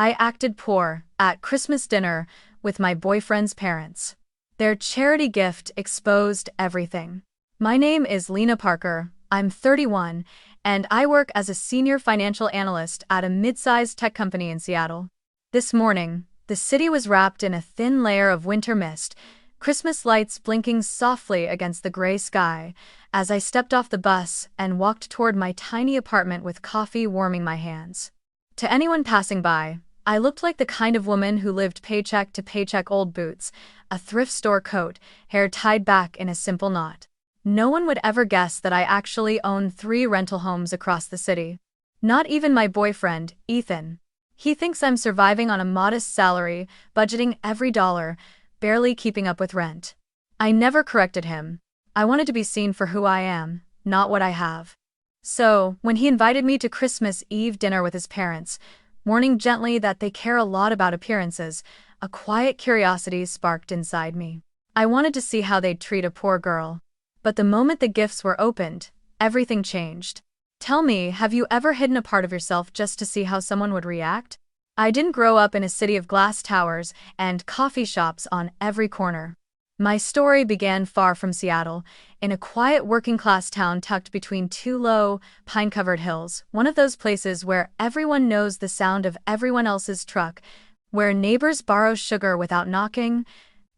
I acted poor at Christmas dinner with my boyfriend's parents. Their charity gift exposed everything. My name is Lena Parker, I'm 31, and I work as a senior financial analyst at a mid-sized tech company in Seattle. This morning, the city was wrapped in a thin layer of winter mist, Christmas lights blinking softly against the gray sky, as I stepped off the bus and walked toward my tiny apartment with coffee warming my hands. To anyone passing by, I looked like the kind of woman who lived paycheck to paycheck: old boots, a thrift store coat, hair tied back in a simple knot. No one would ever guess that I actually own 3 rental homes across the city. Not even my boyfriend, Ethan. He thinks I'm surviving on a modest salary, budgeting every dollar, barely keeping up with rent. I never corrected him. I wanted to be seen for who I am, not what I have. So, when he invited me to Christmas Eve dinner with his parents, warning gently that they care a lot about appearances, a quiet curiosity sparked inside me. I wanted to see how they'd treat a poor girl. But the moment the gifts were opened, everything changed. Tell me, have you ever hidden a part of yourself just to see how someone would react? I didn't grow up in a city of glass towers and coffee shops on every corner. My story began far from Seattle, in a quiet working-class town tucked between 2 low, pine-covered hills, one of those places where everyone knows the sound of everyone else's truck, where neighbors borrow sugar without knocking,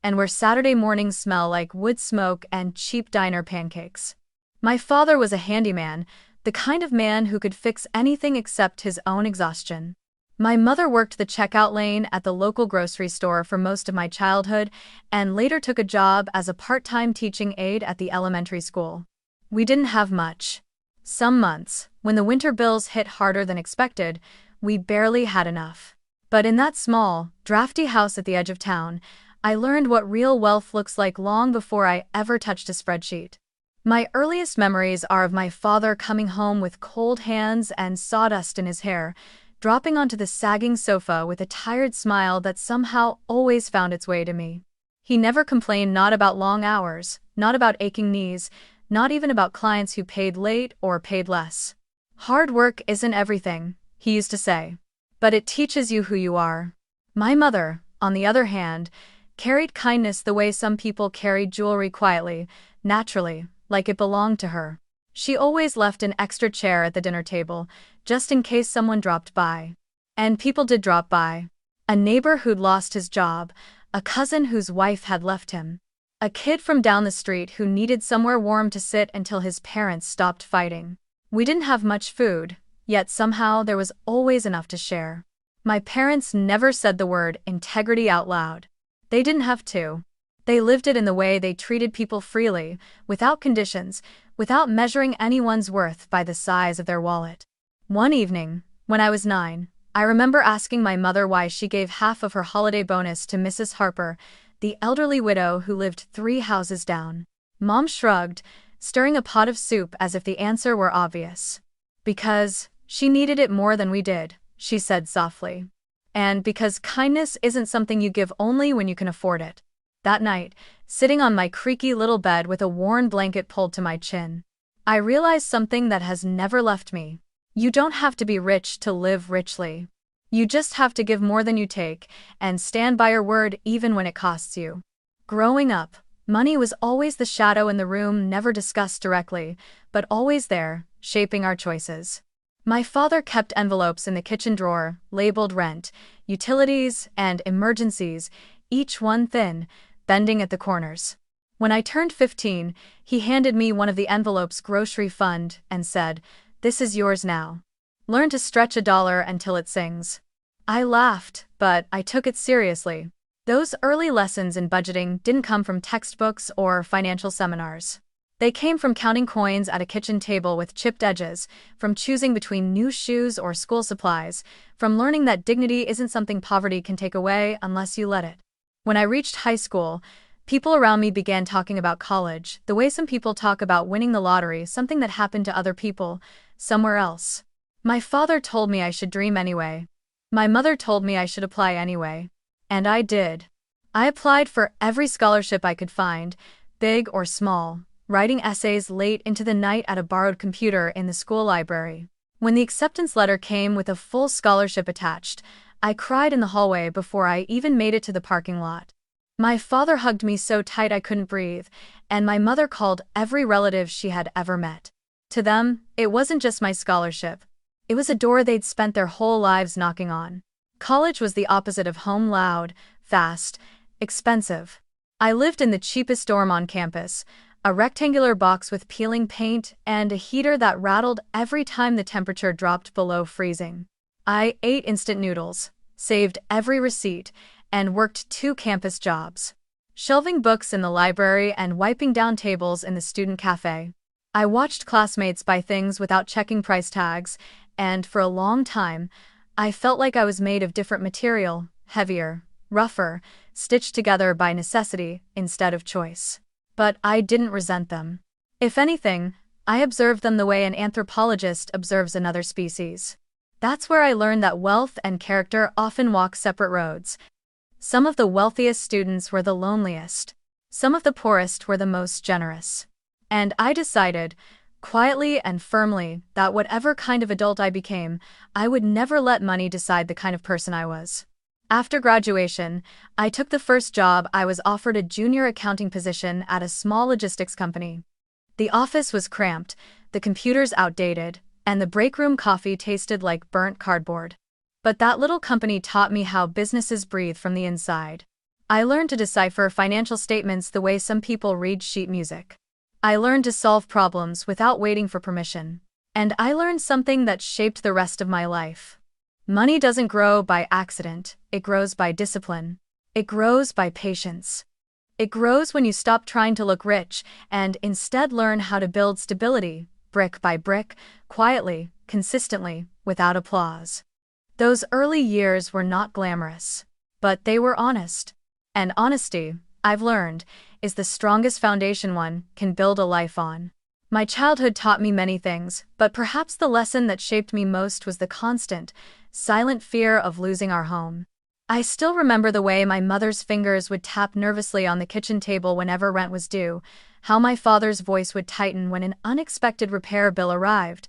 and where Saturday mornings smell like wood smoke and cheap diner pancakes. My father was a handyman, the kind of man who could fix anything except his own exhaustion. My mother worked the checkout lane at the local grocery store for most of my childhood and later took a job as a part-time teaching aide at the elementary school. We didn't have much. Some months, when the winter bills hit harder than expected, we barely had enough. But in that small, drafty house at the edge of town, I learned what real wealth looks like long before I ever touched a spreadsheet. My earliest memories are of my father coming home with cold hands and sawdust in his hair, dropping onto the sagging sofa with a tired smile that somehow always found its way to me. He never complained, not about long hours, not about aching knees, not even about clients who paid late or paid less. Hard work isn't everything, he used to say, but it teaches you who you are. My mother, on the other hand, carried kindness the way some people carried jewelry, quietly, naturally, like it belonged to her. She always left an extra chair at the dinner table, just in case someone dropped by. And people did drop by. A neighbor who'd lost his job, a cousin whose wife had left him, a kid from down the street who needed somewhere warm to sit until his parents stopped fighting. We didn't have much food, yet somehow there was always enough to share. My parents never said the word integrity out loud. They didn't have to. They lived it in the way they treated people, freely, without conditions, without measuring anyone's worth by the size of their wallet. One evening, when I was 9, I remember asking my mother why she gave half of her holiday bonus to Mrs. Harper, the elderly widow who lived 3 houses down. Mom shrugged, stirring a pot of soup as if the answer were obvious. Because she needed it more than we did, she said softly. And because kindness isn't something you give only when you can afford it. That night, sitting on my creaky little bed with a worn blanket pulled to my chin, I realized something that has never left me. You don't have to be rich to live richly. You just have to give more than you take, and stand by your word even when it costs you. Growing up, money was always the shadow in the room, never discussed directly, but always there, shaping our choices. My father kept envelopes in the kitchen drawer, labeled rent, utilities, and emergencies, each one thin, bending at the corners. When I turned 15, he handed me one of the envelopes, grocery fund, and said, "This is yours now. Learn to stretch $1 until it sings." I laughed, but I took it seriously. Those early lessons in budgeting didn't come from textbooks or financial seminars. They came from counting coins at a kitchen table with chipped edges, from choosing between new shoes or school supplies, from learning that dignity isn't something poverty can take away unless you let it. When I reached high school, people around me began talking about college, the way some people talk about winning the lottery, something that happened to other people, somewhere else. My father told me I should dream anyway. My mother told me I should apply anyway. And I did. I applied for every scholarship I could find, big or small, writing essays late into the night at a borrowed computer in the school library. When the acceptance letter came with a full scholarship attached, I cried in the hallway before I even made it to the parking lot. My father hugged me so tight I couldn't breathe, and my mother called every relative she had ever met. To them, it wasn't just my scholarship. It was a door they'd spent their whole lives knocking on. College was the opposite of home: loud, fast, expensive. I lived in the cheapest dorm on campus, a rectangular box with peeling paint and a heater that rattled every time the temperature dropped below freezing. I ate instant noodles, saved every receipt, and worked 2 campus jobs, shelving books in the library and wiping down tables in the student cafe. I watched classmates buy things without checking price tags, and for a long time, I felt like I was made of different material, heavier, rougher, stitched together by necessity instead of choice. But I didn't resent them. If anything, I observed them the way an anthropologist observes another species. That's where I learned that wealth and character often walk separate roads. Some of the wealthiest students were the loneliest. Some of the poorest were the most generous. And I decided, quietly and firmly, that whatever kind of adult I became, I would never let money decide the kind of person I was. After graduation, I took the first job I was offered: a junior accounting position at a small logistics company. The office was cramped, the computers outdated, and the break room coffee tasted like burnt cardboard. But that little company taught me how businesses breathe from the inside. I learned to decipher financial statements the way some people read sheet music. I learned to solve problems without waiting for permission. And I learned something that shaped the rest of my life. Money doesn't grow by accident, it grows by discipline. It grows by patience. It grows when you stop trying to look rich and instead learn how to build stability, brick by brick, quietly, consistently, without applause. Those early years were not glamorous, but they were honest. And honesty, I've learned, is the strongest foundation one can build a life on. My childhood taught me many things, but perhaps the lesson that shaped me most was the constant, silent fear of losing our home. I still remember the way my mother's fingers would tap nervously on the kitchen table whenever rent was due, how my father's voice would tighten when an unexpected repair bill arrived,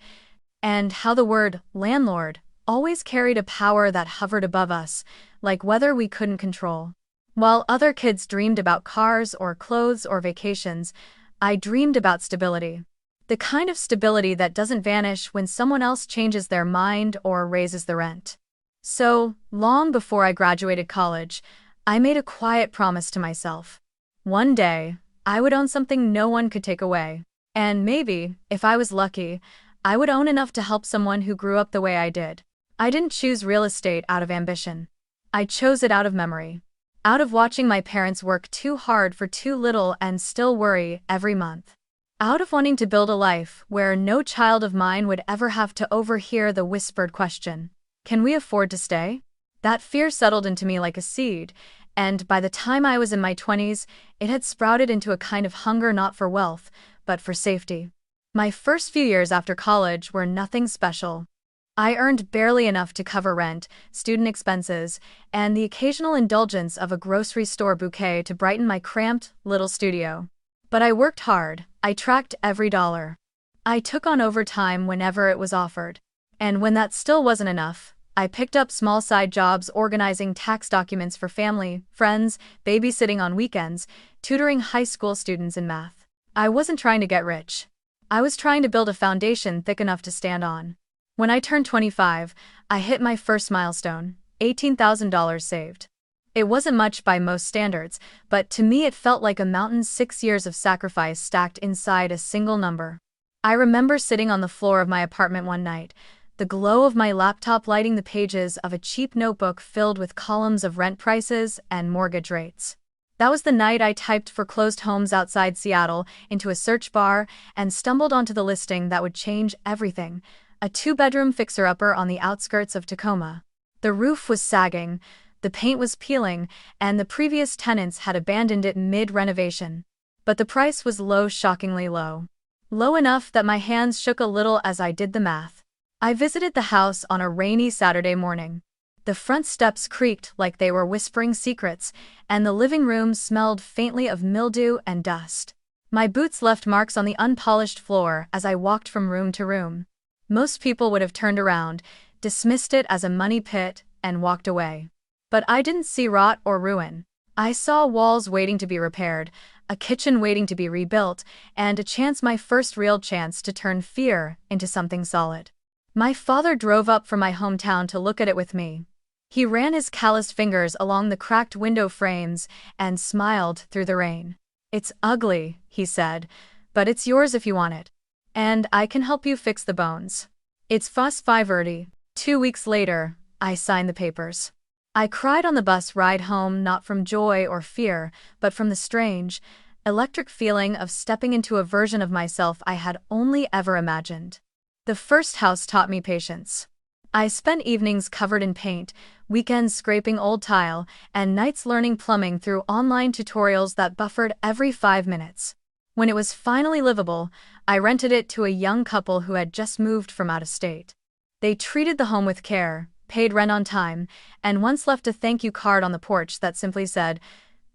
and how the word landlord always carried a power that hovered above us, like weather we couldn't control. While other kids dreamed about cars or clothes or vacations, I dreamed about stability. The kind of stability that doesn't vanish when someone else changes their mind or raises the rent. So, long before I graduated college, I made a quiet promise to myself. One day, I would own something no one could take away. And maybe, if I was lucky, I would own enough to help someone who grew up the way I did. I didn't choose real estate out of ambition. I chose it out of memory. Out of watching my parents work too hard for too little and still worry every month. Out of wanting to build a life where no child of mine would ever have to overhear the whispered question, "Can we afford to stay?" That fear settled into me like a seed, and by the time I was in my 20s, it had sprouted into a kind of hunger not for wealth, but for safety. My first few years after college were nothing special. I earned barely enough to cover rent, student expenses, and the occasional indulgence of a grocery store bouquet to brighten my cramped, little studio. But I worked hard, I tracked every dollar. I took on overtime whenever it was offered. And when that still wasn't enough, I picked up small side jobs organizing tax documents for family, friends, babysitting on weekends, tutoring high school students in math. I wasn't trying to get rich. I was trying to build a foundation thick enough to stand on. When I turned 25, I hit my first milestone, $18,000 saved. It wasn't much by most standards, but to me it felt like a mountain's 6 years of sacrifice stacked inside a single number. I remember sitting on the floor of my apartment one night, the glow of my laptop lighting the pages of a cheap notebook filled with columns of rent prices and mortgage rates. That was the night I typed foreclosed homes outside Seattle into a search bar and stumbled onto the listing that would change everything: a 2-bedroom fixer-upper on the outskirts of Tacoma. The roof was sagging, the paint was peeling, and the previous tenants had abandoned it mid-renovation. But the price was low, shockingly low. Low enough that my hands shook a little as I did the math. I visited the house on a rainy Saturday morning. The front steps creaked like they were whispering secrets, and the living room smelled faintly of mildew and dust. My boots left marks on the unpolished floor as I walked from room to room. Most people would have turned around, dismissed it as a money pit, and walked away. But I didn't see rot or ruin. I saw walls waiting to be repaired, a kitchen waiting to be rebuilt, and my first real chance to turn fear into something solid. My father drove up from my hometown to look at it with me. He ran his calloused fingers along the cracked window frames and smiled through the rain. "It's ugly," he said, "but it's yours if you want it. And I can help you fix the bones." It's fast 5:30. 2 weeks later, I signed the papers. I cried on the bus ride home, not from joy or fear, but from the strange, electric feeling of stepping into a version of myself I had only ever imagined. The first house taught me patience. I spent evenings covered in paint, weekends scraping old tile, and nights learning plumbing through online tutorials that buffered every 5 minutes. When it was finally livable, I rented it to a young couple who had just moved from out of state. They treated the home with care, paid rent on time, and once left a thank you card on the porch that simply said,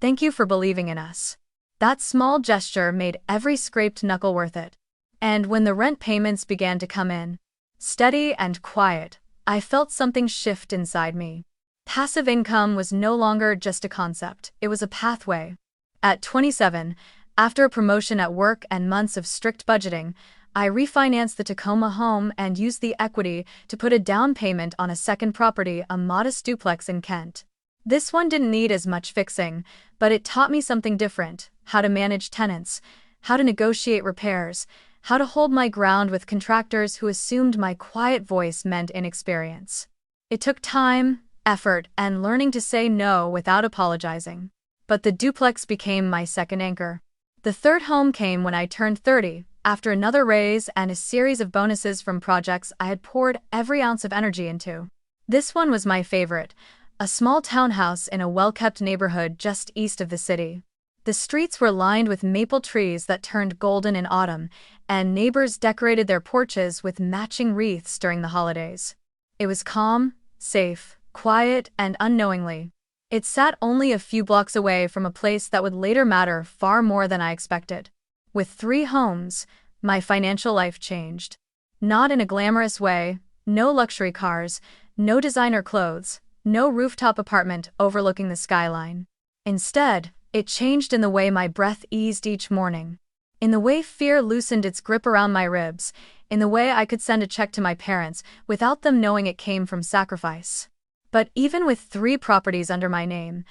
"Thank you for believing in us." That small gesture made every scraped knuckle worth it. And when the rent payments began to come in, steady and quiet, I felt something shift inside me. Passive income was no longer just a concept, it was a pathway. At 27, after a promotion at work and months of strict budgeting, I refinanced the Tacoma home and used the equity to put a down payment on a second property, a modest duplex in Kent. This one didn't need as much fixing, but it taught me something different: how to manage tenants, how to negotiate repairs, how to hold my ground with contractors who assumed my quiet voice meant inexperience. It took time, effort, and learning to say no without apologizing. But the duplex became my second anchor. The third home came when I turned 30, after another raise and a series of bonuses from projects I had poured every ounce of energy into. This one was my favorite, a small townhouse in a well-kept neighborhood just east of the city. The streets were lined with maple trees that turned golden in autumn, and neighbors decorated their porches with matching wreaths during the holidays. It was calm, safe, quiet, and unknowingly. It sat only a few blocks away from a place that would later matter far more than I expected. With 3 homes, my financial life changed. Not in a glamorous way, no luxury cars, no designer clothes, no rooftop apartment overlooking the skyline. Instead, it changed in the way my breath eased each morning, in the way fear loosened its grip around my ribs, in the way I could send a check to my parents without them knowing it came from sacrifice. But even with 3 properties under my name,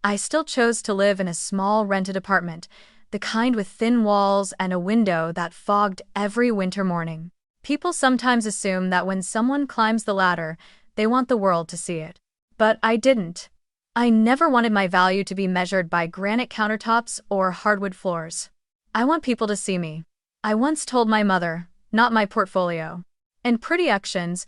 I still chose to live in a small rented apartment, the kind with thin walls and a window that fogged every winter morning. People sometimes assume that when someone climbs the ladder, they want the world to see it. But I didn't. I never wanted my value to be measured by granite countertops or hardwood floors. I want people to see me. I once told my mother, not my portfolio. And pretty actions.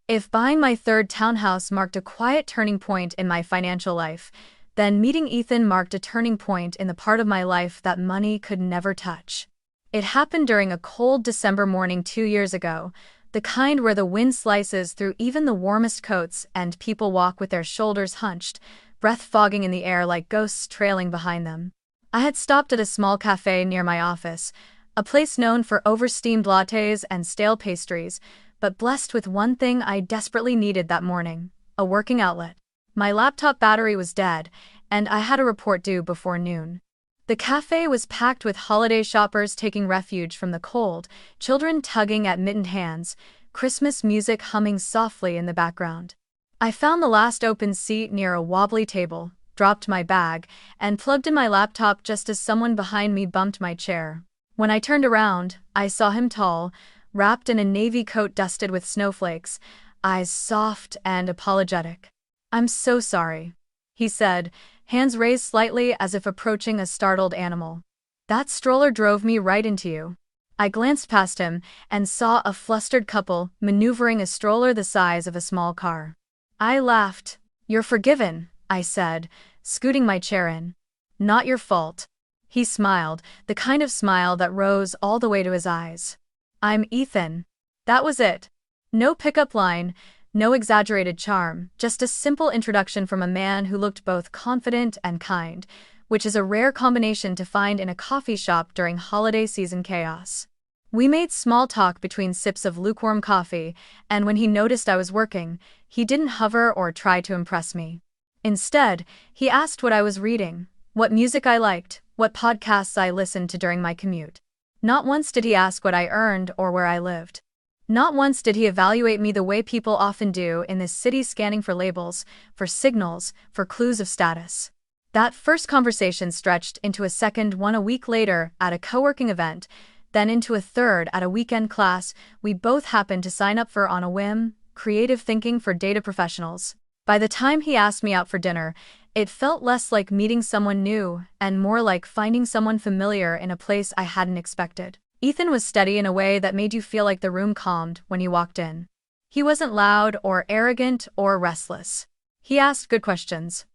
If buying my third townhouse marked a quiet turning point in my financial life, then meeting Ethan marked a turning point in the part of my life that money could never touch. It happened during a cold December morning 2 years ago, the kind where the wind slices through even the warmest coats and people walk with their shoulders hunched, breath fogging in the air like ghosts trailing behind them. I had stopped at a small cafe near my office, a place known for oversteamed lattes and stale pastries, but blessed with one thing I desperately needed that morning: a working outlet. My laptop battery was dead, and I had a report due before noon. The cafe was packed with holiday shoppers taking refuge from the cold, children tugging at mittened hands, Christmas music humming softly in the background. I found the last open seat near a wobbly table, dropped my bag, and plugged in my laptop just as someone behind me bumped my chair. When I turned around, I saw him tall, wrapped in a navy coat dusted with snowflakes, eyes soft and apologetic. "I'm so sorry," he said, hands raised slightly as if approaching a startled animal. "That stroller drove me right into you." I glanced past him and saw a flustered couple maneuvering a stroller the size of a small car. I laughed. "You're forgiven," I said, scooting my chair in. "Not your fault." He smiled, the kind of smile that rose all the way to his eyes. "I'm Ethan." That was it. No pickup line, no exaggerated charm, just a simple introduction from a man who looked both confident and kind, which is a rare combination to find in a coffee shop during holiday season chaos. We made small talk between sips of lukewarm coffee, and when he noticed I was working, He didn't hover or try to impress me. Instead, he asked what I was reading, what music I liked, what podcasts I listened to during my commute. Not once did he ask what I earned or where I lived. Not once did he evaluate me the way people often do in this city, scanning for labels, for signals, for clues of status. That first conversation stretched into a second one a week later at a co-working event, then into a third at a weekend class we both happened to sign up for on a whim, creative thinking for data professionals. By the time he asked me out for dinner, it felt less like meeting someone new and more like finding someone familiar in a place I hadn't expected. Ethan was steady in a way that made you feel like the room calmed when you walked in. He wasn't loud or arrogant or restless. He asked good questions.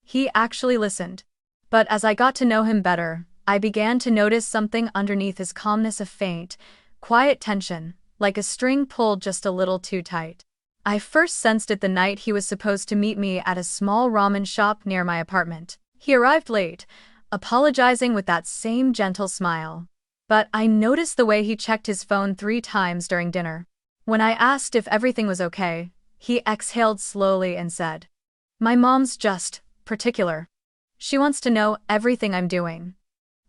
He actually listened. But as I got to know him better, I began to notice something underneath his calmness, a faint, quiet tension, like a string pulled just a little too tight. I first sensed it the night he was supposed to meet me at a small ramen shop near my apartment. He arrived late, apologizing with that same gentle smile. But I noticed the way he checked his phone 3 times during dinner. When I asked if everything was okay, he exhaled slowly and said, "My mom's just particular. She wants to know everything I'm doing."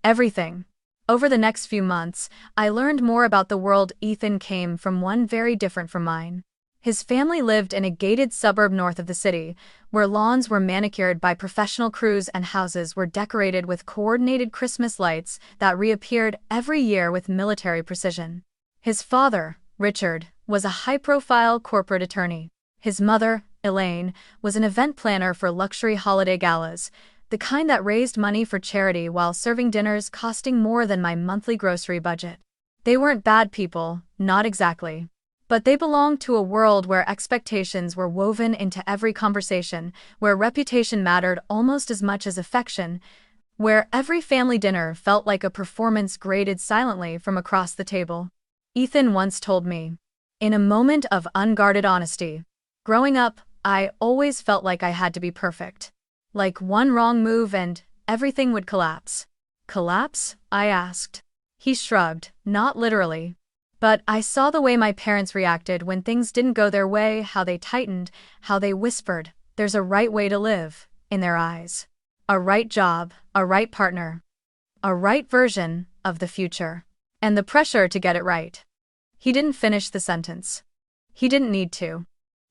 Everything. Over the next few months, I learned more about the world Ethan came from, one very different from mine. His family lived in a gated suburb north of the city, where lawns were manicured by professional crews and houses were decorated with coordinated Christmas lights that reappeared every year with military precision. His father, Richard, was a high-profile corporate attorney. His mother, Elaine, was an event planner for luxury holiday galas, the kind that raised money for charity while serving dinners costing more than my monthly grocery budget. They weren't bad people, not exactly. But they belonged to a world where expectations were woven into every conversation, where reputation mattered almost as much as affection, where every family dinner felt like a performance graded silently from across the table. Ethan once told me, in a moment of unguarded honesty, growing up, I always felt like I had to be perfect. Like one wrong move and everything would collapse. Collapse? I asked. He shrugged, not literally. But I saw the way my parents reacted when things didn't go their way, how they tightened, how they whispered, "There's a right way to live," in their eyes. A right job, a right partner. A right version of the future. And the pressure to get it right. He didn't finish the sentence. He didn't need to.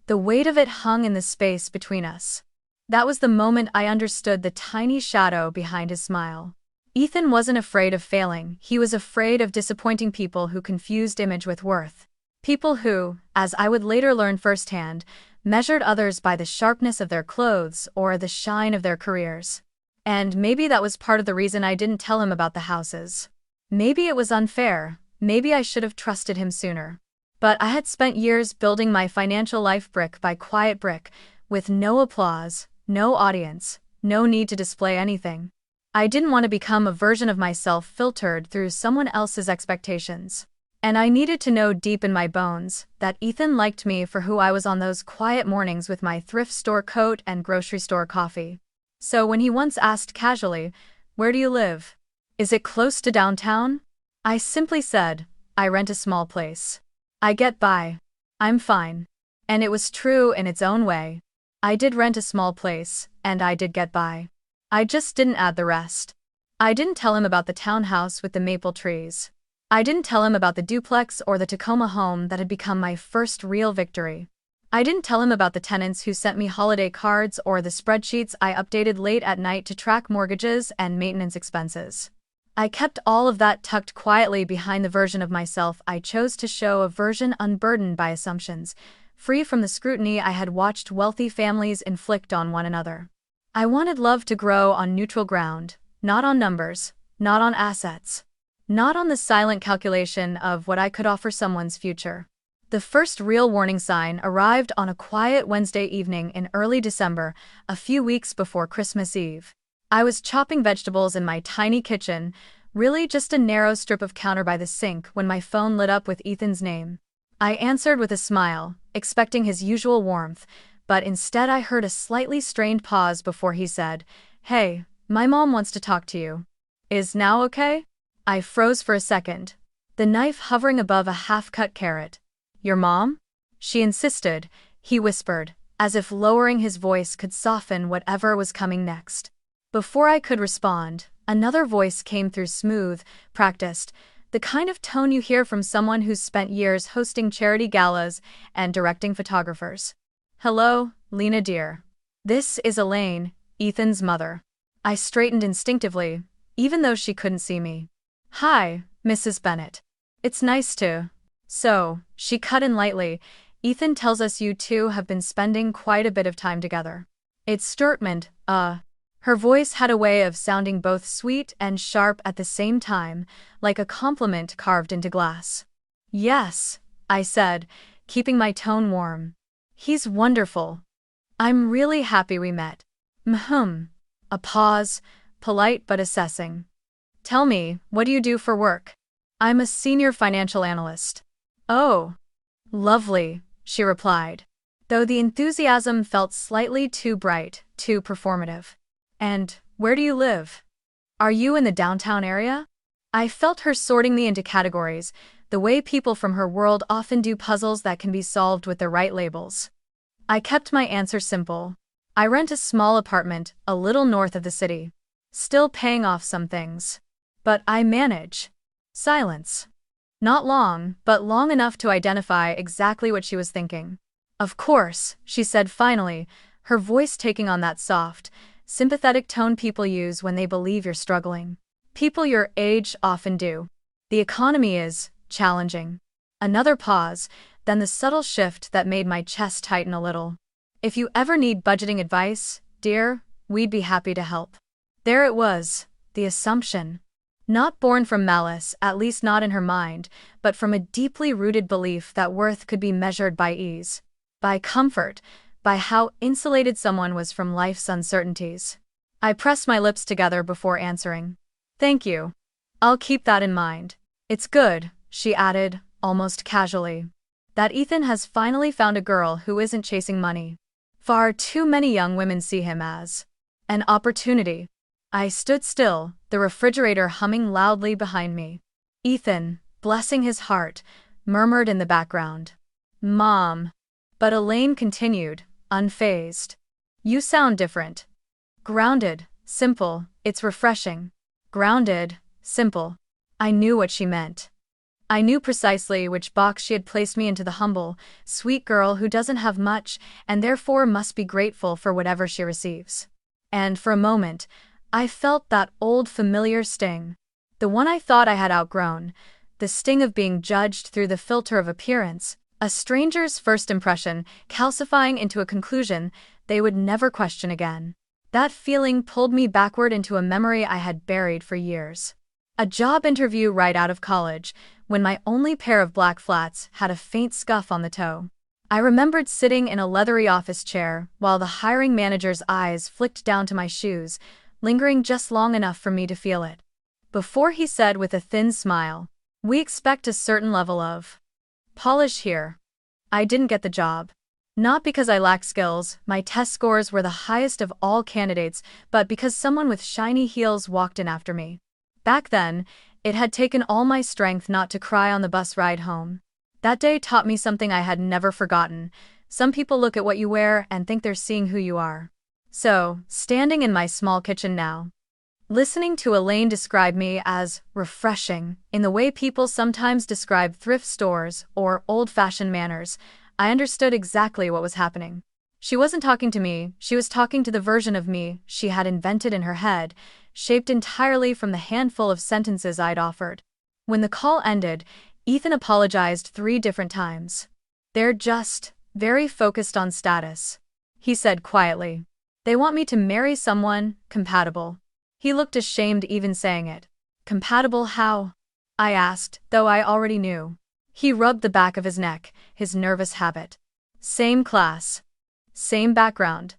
The weight of it hung in the space between us. That was the moment I understood the tiny shadow behind his smile. Ethan wasn't afraid of failing, he was afraid of disappointing people who confused image with worth. People who, as I would later learn firsthand, measured others by the sharpness of their clothes or the shine of their careers. And maybe that was part of the reason I didn't tell him about the houses. Maybe it was unfair, maybe I should have trusted him sooner. But I had spent years building my financial life brick by quiet brick, with no applause, no audience, no need to display anything. I didn't want to become a version of myself filtered through someone else's expectations. And I needed to know deep in my bones that Ethan liked me for who I was on those quiet mornings with my thrift store coat and grocery store coffee. So when he once asked casually, "Where do you live? Is it close to downtown?" I simply said, "I rent a small place. I get by. I'm fine." And it was true in its own way. I did rent a small place, and I did get by. I just didn't add the rest. I didn't tell him about the townhouse with the maple trees. I didn't tell him about the duplex or the Tacoma home that had become my first real victory. I didn't tell him about the tenants who sent me holiday cards or the spreadsheets I updated late at night to track mortgages and maintenance expenses. I kept all of that tucked quietly behind the version of myself I chose to show, a version unburdened by assumptions, free from the scrutiny I had watched wealthy families inflict on one another. I wanted love to grow on neutral ground, not on numbers, not on assets, not on the silent calculation of what I could offer someone's future. The first real warning sign arrived on a quiet Wednesday evening in early December, a few weeks before Christmas Eve. I was chopping vegetables in my tiny kitchen, really just a narrow strip of counter by the sink, when my phone lit up with Ethan's name. I answered with a smile, expecting his usual warmth, but instead I heard a slightly strained pause before he said, "Hey, my mom wants to talk to you. Is now okay?" I froze for a second, the knife hovering above a half-cut carrot. "Your mom?" she insisted, he whispered, as if lowering his voice could soften whatever was coming next. Before I could respond, another voice came through, smooth, practiced, the kind of tone you hear from someone who's spent years hosting charity galas and directing photographers. "Hello, Lena dear. This is Elaine, Ethan's mother." I straightened instinctively, even though she couldn't see me. "Hi, Mrs. Bennett. It's nice to..." "So," she cut in lightly, "Ethan tells us you two have been spending quite a bit of time together." It's statement, Her voice had a way of sounding both sweet and sharp at the same time, like a compliment carved into glass. "Yes," I said, keeping my tone warm. "He's wonderful. I'm really happy we met." A pause, polite but assessing. "Tell me, what do you do for work?" "I'm a senior financial analyst." "Oh, lovely," she replied, though the enthusiasm felt slightly too bright, too performative. "And where do you live? Are you in the downtown area?" I felt her sorting me into categories, the way people from her world often do puzzles that can be solved with the right labels. I kept my answer simple. I rent a small apartment a little north of the city. Still paying off some things. But I manage. Silence. Not long, but long enough to identify exactly what she was thinking. "Of course," she said finally, her voice taking on that soft, sympathetic tone people use when they believe you're struggling. "People your age often do. The economy is challenging." Another pause, then the subtle shift that made my chest tighten a little. "If you ever need budgeting advice, dear, we'd be happy to help." There it was, the assumption. Not born from malice, at least not in her mind, but from a deeply rooted belief that worth could be measured by ease, by comfort, by how insulated someone was from life's uncertainties. I pressed my lips together before answering. "Thank you. I'll keep that in mind. It's good," she added, almost casually, "that Ethan has finally found a girl who isn't chasing money. Far too many young women see him as an opportunity." I stood still, the refrigerator humming loudly behind me. Ethan, blessing his heart, murmured in the background. "Mom." But Elaine continued, unfazed. "You sound different. Grounded, simple, it's refreshing." Grounded, simple. I knew what she meant. I knew precisely which box she had placed me into, the humble, sweet girl who doesn't have much and therefore must be grateful for whatever she receives. And for a moment, I felt that old familiar sting. The one I thought I had outgrown, the sting of being judged through the filter of appearance, a stranger's first impression calcifying into a conclusion they would never question again. That feeling pulled me backward into a memory I had buried for years. A job interview right out of college, when my only pair of black flats had a faint scuff on the toe. I remembered sitting in a leathery office chair while the hiring manager's eyes flicked down to my shoes, lingering just long enough for me to feel it. Before he said with a thin smile, "We expect a certain level of polish here." I didn't get the job. Not because I lacked skills, my test scores were the highest of all candidates, but because someone with shiny heels walked in after me. Back then, it had taken all my strength not to cry on the bus ride home. That day taught me something I had never forgotten. Some people look at what you wear and think they're seeing who you are. So, standing in my small kitchen now, listening to Elaine describe me as refreshing, in the way people sometimes describe thrift stores or old-fashioned manners, I understood exactly what was happening. She wasn't talking to me, she was talking to the version of me she had invented in her head, shaped entirely from the handful of sentences I'd offered. When the call ended, Ethan apologized 3 different times. "They're just very focused on status," he said quietly. "They want me to marry someone compatible." He looked ashamed even saying it. "Compatible how?" I asked, though I already knew. He rubbed the back of his neck, his nervous habit. "Same class. Same background.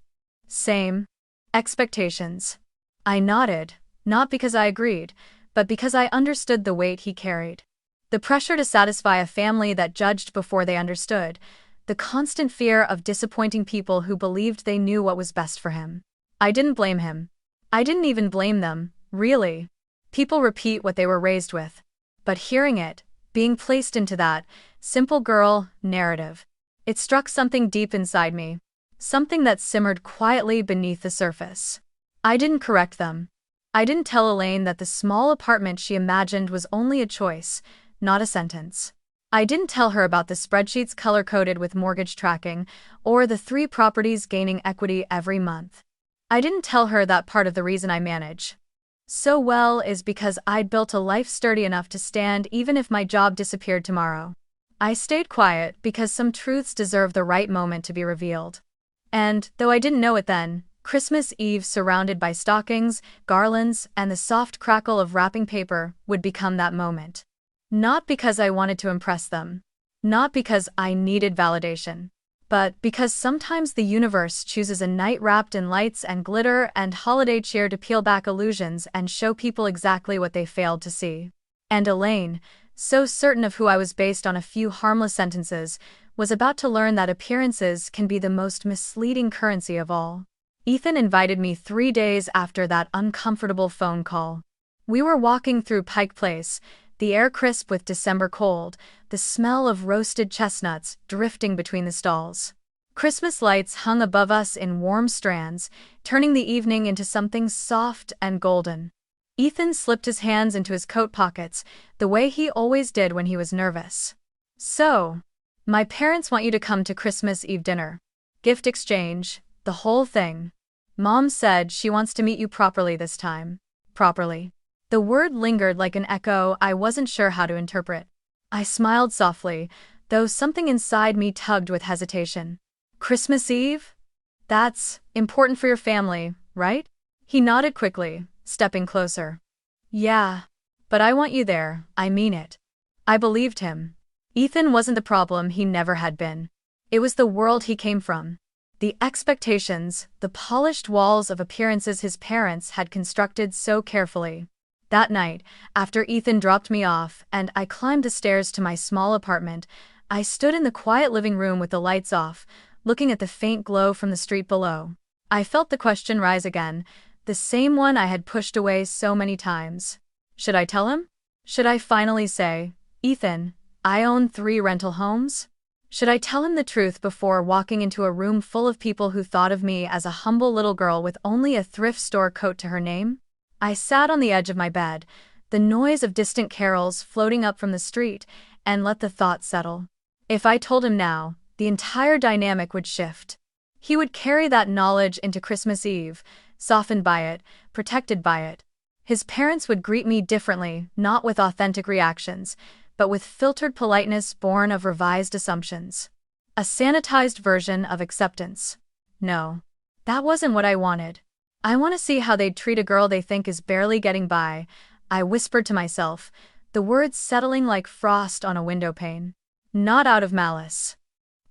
Same expectations." I nodded, not because I agreed, but because I understood the weight he carried. The pressure to satisfy a family that judged before they understood, the constant fear of disappointing people who believed they knew what was best for him. I didn't blame him. I didn't even blame them, really. People repeat what they were raised with. But hearing it, being placed into that simple girl narrative, it struck something deep inside me. something that simmered quietly beneath the surface. I didn't correct them. I didn't tell Elaine that the small apartment she imagined was only a choice, not a sentence. I didn't tell her about the spreadsheets color-coded with mortgage tracking, or the 3 properties gaining equity every month. I didn't tell her that part of the reason I manage so well is because I'd built a life sturdy enough to stand even if my job disappeared tomorrow. I stayed quiet because some truths deserve the right moment to be revealed. And, though I didn't know it then, Christmas Eve surrounded by stockings, garlands, and the soft crackle of wrapping paper would become that moment. Not because I wanted to impress them. Not because I needed validation. But because sometimes the universe chooses a night wrapped in lights and glitter and holiday cheer to peel back illusions and show people exactly what they failed to see. And Elaine, so certain of who I was based on a few harmless sentences, was about to learn that appearances can be the most misleading currency of all. Ethan invited me 3 days after that uncomfortable phone call. We were walking through Pike Place, the air crisp with December cold, the smell of roasted chestnuts drifting between the stalls. Christmas lights hung above us in warm strands, turning the evening into something soft and golden. Ethan slipped his hands into his coat pockets, the way he always did when he was nervous. "So, my parents want you to come to Christmas Eve dinner. Gift exchange, the whole thing. Mom said she wants to meet you properly this time." Properly. The word lingered like an echo I wasn't sure how to interpret. I smiled softly, though something inside me tugged with hesitation. "Christmas Eve? That's important for your family, right?" He nodded quickly, stepping closer. "Yeah. But I want you there, I mean it." I believed him. Ethan wasn't the problem, he never had been. It was the world he came from. The expectations, the polished walls of appearances his parents had constructed so carefully. That night, after Ethan dropped me off and I climbed the stairs to my small apartment, I stood in the quiet living room with the lights off, looking at the faint glow from the street below. I felt the question rise again, the same one I had pushed away so many times. Should I tell him? Should I finally say, "Ethan, I own 3 rental homes"? Should I tell him the truth before walking into a room full of people who thought of me as a humble little girl with only a thrift store coat to her name? I sat on the edge of my bed, the noise of distant carols floating up from the street, and let the thought settle. If I told him now, the entire dynamic would shift. He would carry that knowledge into Christmas Eve, softened by it, protected by it. His parents would greet me differently, not with authentic reactions, but with filtered politeness born of revised assumptions. A sanitized version of acceptance. No. That wasn't what I wanted. I want to see how they'd treat a girl they think is barely getting by, I whispered to myself, the words settling like frost on a window pane. Not out of malice.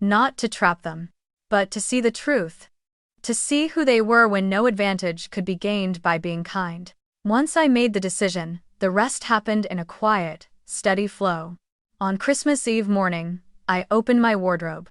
Not to trap them. But to see the truth. To see who they were when no advantage could be gained by being kind. Once I made the decision, the rest happened in a quiet, steady flow. On Christmas Eve morning, I opened my wardrobe.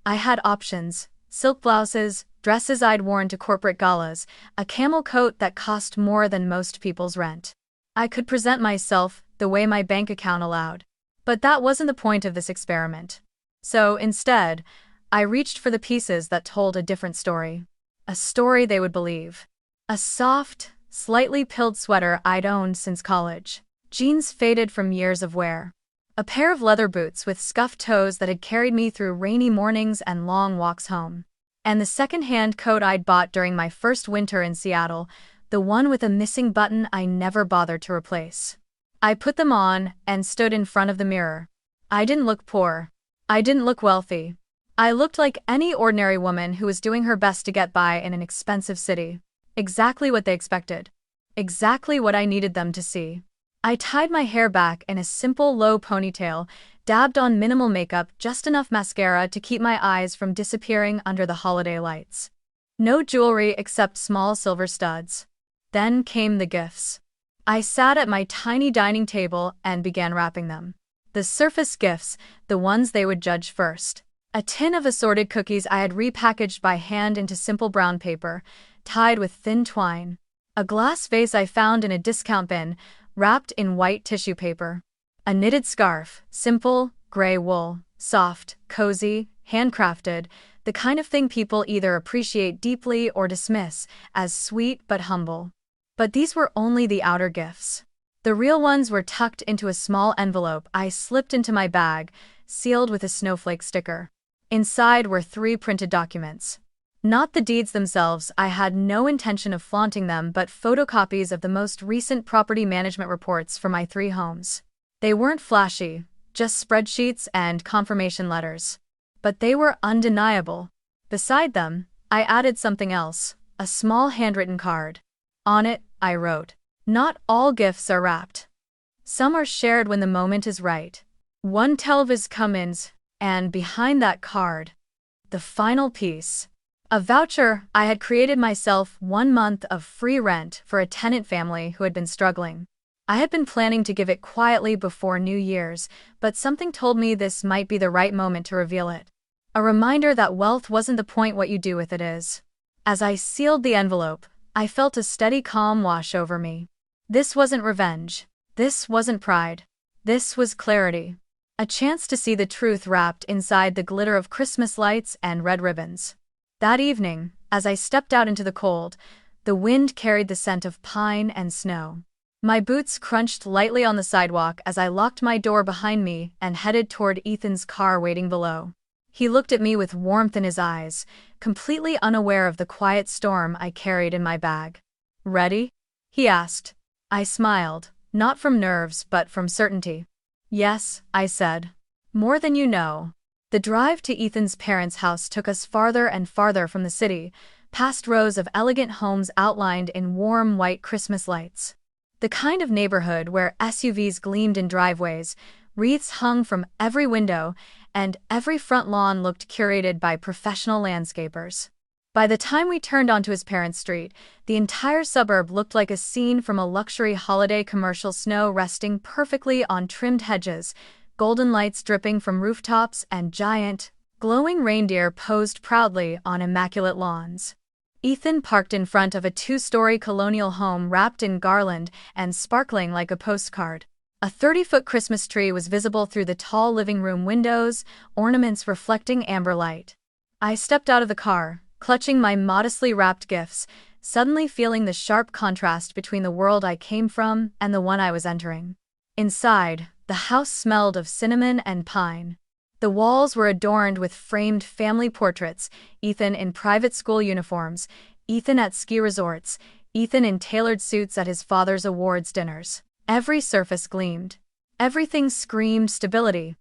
I had options: silk blouses, dresses I'd worn to corporate galas, a camel coat that cost more than most people's rent. I could present myself the way my bank account allowed. But that wasn't the point of this experiment. So, instead, I reached for the pieces that told a different story. A story they would believe. A soft, slightly pilled sweater I'd owned since college. Jeans faded from years of wear. A pair of leather boots with scuffed toes that had carried me through rainy mornings and long walks home. And the second-hand coat I'd bought during my first winter in Seattle, the one with a missing button I never bothered to replace. I put them on and stood in front of the mirror. I didn't look poor. I didn't look wealthy. I looked like any ordinary woman who was doing her best to get by in an expensive city. Exactly what they expected. Exactly what I needed them to see. I tied my hair back in a simple low ponytail, dabbed on minimal makeup, just enough mascara to keep my eyes from disappearing under the holiday lights. No jewelry except small silver studs. Then came the gifts. I sat at my tiny dining table and began wrapping them. The surface gifts, the ones they would judge first. A tin of assorted cookies I had repackaged by hand into simple brown paper, tied with thin twine. A glass vase I found in a discount bin, wrapped in white tissue paper. A knitted scarf, simple, gray wool, soft, cozy, handcrafted, the kind of thing people either appreciate deeply or dismiss as sweet but humble. But these were only the outer gifts. The real ones were tucked into a small envelope I slipped into my bag, sealed with a snowflake sticker. Inside were 3 printed documents. Not the deeds themselves, I had no intention of flaunting them, but photocopies of the most recent property management reports for my 3 homes. They weren't flashy, just spreadsheets and confirmation letters. But they were undeniable. Beside them, I added something else, a small handwritten card. On it, I wrote, "Not all gifts are wrapped. Some are shared when the moment is right. One telvis comes," and behind that card, the final piece. A voucher I had created myself, 1 month of free rent for a tenant family who had been struggling. I had been planning to give it quietly before New Year's, but something told me this might be the right moment to reveal it. A reminder that wealth wasn't the point, what you do with it is. As I sealed the envelope, I felt a steady calm wash over me. This wasn't revenge. This wasn't pride. This was clarity. A chance to see the truth wrapped inside the glitter of Christmas lights and red ribbons. That evening, as I stepped out into the cold, the wind carried the scent of pine and snow. My boots crunched lightly on the sidewalk as I locked my door behind me and headed toward Ethan's car waiting below. He looked at me with warmth in his eyes, completely unaware of the quiet storm I carried in my bag. "Ready?" he asked. I smiled, not from nerves but from certainty. "Yes," I said. "More than you know." The drive to Ethan's parents' house took us farther and farther from the city, past rows of elegant homes outlined in warm white Christmas lights. The kind of neighborhood where SUVs gleamed in driveways, wreaths hung from every window, and every front lawn looked curated by professional landscapers. By the time we turned onto his parents' street, the entire suburb looked like a scene from a luxury holiday commercial, snow resting perfectly on trimmed hedges, golden lights dripping from rooftops, and giant, glowing reindeer posed proudly on immaculate lawns. Ethan parked in front of a 2-story colonial home wrapped in garland and sparkling like a postcard. A 30-foot Christmas tree was visible through the tall living room windows, ornaments reflecting amber light. I stepped out of the car, clutching my modestly wrapped gifts, suddenly feeling the sharp contrast between the world I came from and the one I was entering. Inside, the house smelled of cinnamon and pine. The walls were adorned with framed family portraits, Ethan in private school uniforms, Ethan at ski resorts, Ethan in tailored suits at his father's awards dinners. Every surface gleamed. Everything screamed stability,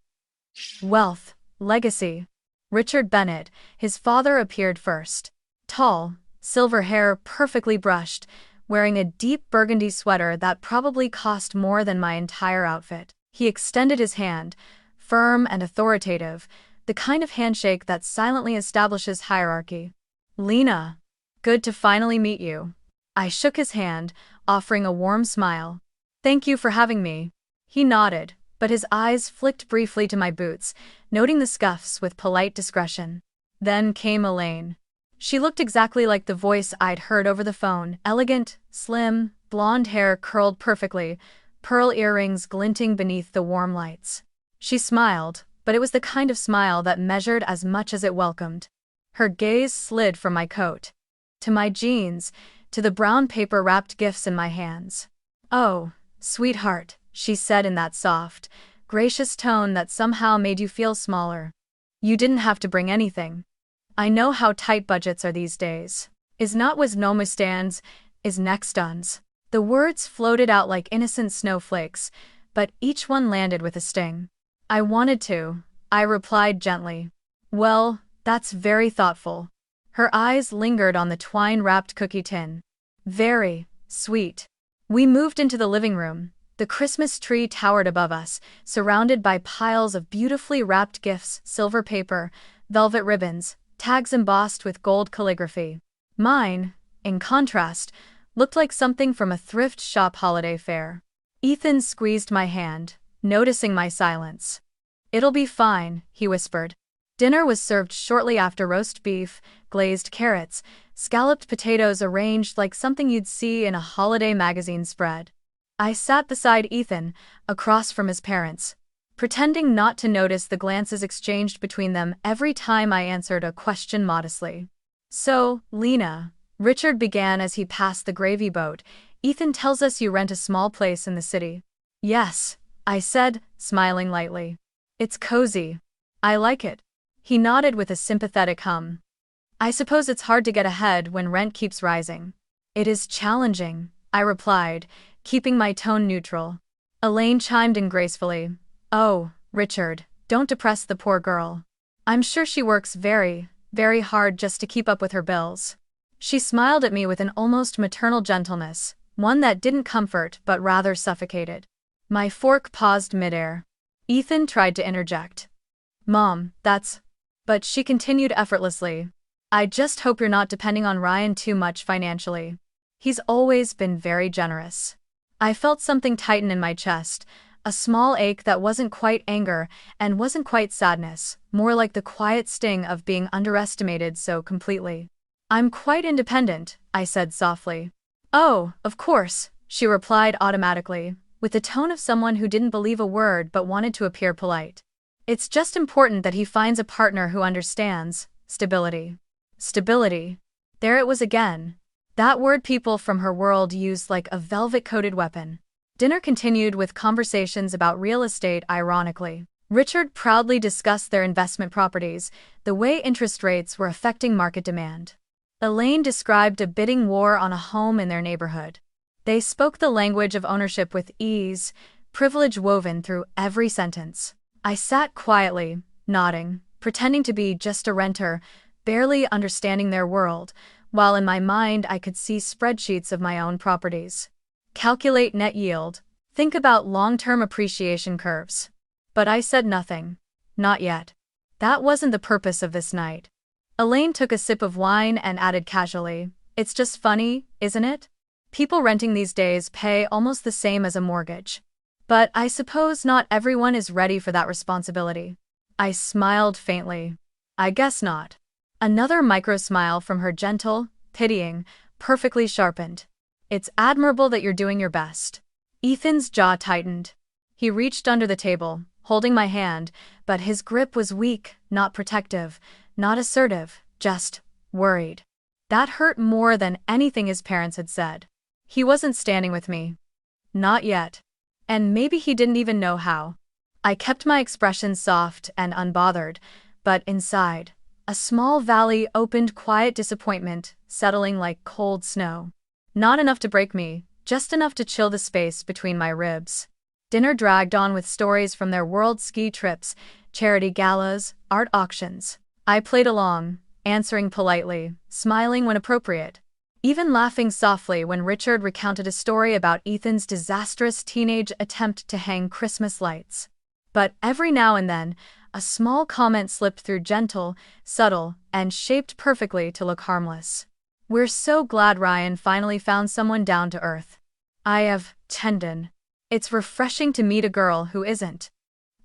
wealth, legacy. Richard Bennett, his father, appeared first. Tall, silver hair perfectly brushed, wearing a deep burgundy sweater that probably cost more than my entire outfit. He extended his hand, firm and authoritative, the kind of handshake that silently establishes hierarchy. "Lena, good to finally meet you." I shook his hand, offering a warm smile. "Thank you for having me." He nodded, but his eyes flicked briefly to my boots, noting the scuffs with polite discretion. Then came Elaine. She looked exactly like the voice I'd heard over the phone, elegant, slim, blonde hair curled perfectly, pearl earrings glinting beneath the warm lights. She smiled, but it was the kind of smile that measured as much as it welcomed. Her gaze slid from my coat to my jeans, to the brown paper-wrapped gifts in my hands. "Oh, sweetheart," she said in that soft, gracious tone that somehow made you feel smaller. "You didn't have to bring anything. I know how tight budgets are these days. Is not was no stands, is next duns." The words floated out like innocent snowflakes, but each one landed with a sting. "I wanted to," I replied gently. "Well, that's very thoughtful." Her eyes lingered on the twine-wrapped cookie tin. "Very sweet." We moved into the living room. The Christmas tree towered above us, surrounded by piles of beautifully wrapped gifts, silver paper, velvet ribbons, tags embossed with gold calligraphy. Mine, in contrast, looked like something from a thrift shop holiday fair. Ethan squeezed my hand, noticing my silence. "It'll be fine," he whispered. Dinner was served shortly after: roast beef, glazed carrots, scalloped potatoes arranged like something you'd see in a holiday magazine spread. I sat beside Ethan, across from his parents. pretending not to notice the glances exchanged between them every time I answered a question modestly. "So, Lena," Richard began as he passed the gravy boat, "Ethan tells us you rent a small place in the city." "Yes," I said, smiling lightly. "It's cozy. I like it." He nodded with a sympathetic hum. "I suppose it's hard to get ahead when rent keeps rising." "It is challenging," I replied, keeping my tone neutral. Elaine chimed in gracefully. "Oh, Richard, don't depress the poor girl. I'm sure she works very, very hard just to keep up with her bills." She smiled at me with an almost maternal gentleness, one that didn't comfort but rather suffocated. My fork paused midair. Ethan tried to interject. "Mom, that's..." But she continued effortlessly. "I just hope you're not depending on Ryan too much financially. He's always been very generous." I felt something tighten in my chest, a small ache that wasn't quite anger and wasn't quite sadness, more like the quiet sting of being underestimated so completely. "I'm quite independent," I said softly. "Oh, of course," she replied automatically, with the tone of someone who didn't believe a word but wanted to appear polite. "It's just important that he finds a partner who understands stability." Stability. There it was again. That word people from her world used like a velvet-coated weapon. Dinner continued with conversations about real estate, ironically. Richard proudly discussed their investment properties, the way interest rates were affecting market demand. Elaine described a bidding war on a home in their neighborhood. They spoke the language of ownership with ease, privilege woven through every sentence. I sat quietly, nodding, pretending to be just a renter, barely understanding their world, while in my mind I could see spreadsheets of my own properties. Calculate net yield. Think about long-term appreciation curves. But I said nothing. Not yet. That wasn't the purpose of this night. Elaine took a sip of wine and added casually, "It's just funny, isn't it? People renting these days pay almost the same as a mortgage. But I suppose not everyone is ready for that responsibility." I smiled faintly. "I guess not." Another micro-smile from her, gentle, pitying, perfectly sharpened. "It's admirable that you're doing your best." Ethan's jaw tightened. He reached under the table, holding my hand, but his grip was weak, not protective, not assertive, just worried. That hurt more than anything his parents had said. He wasn't standing with me. Not yet. And maybe he didn't even know how. I kept my expression soft and unbothered, but inside, a small valley opened, quiet disappointment, settling like cold snow. Not enough to break me, just enough to chill the space between my ribs. Dinner dragged on with stories from their world ski trips, charity galas, art auctions. I played along, answering politely, smiling when appropriate, even laughing softly when Richard recounted a story about Ethan's disastrous teenage attempt to hang Christmas lights. But every now and then, a small comment slipped through, gentle, subtle, and shaped perfectly to look harmless. "We're so glad Ryan finally found someone down to earth. I have tendon. It's refreshing to meet a girl who isn't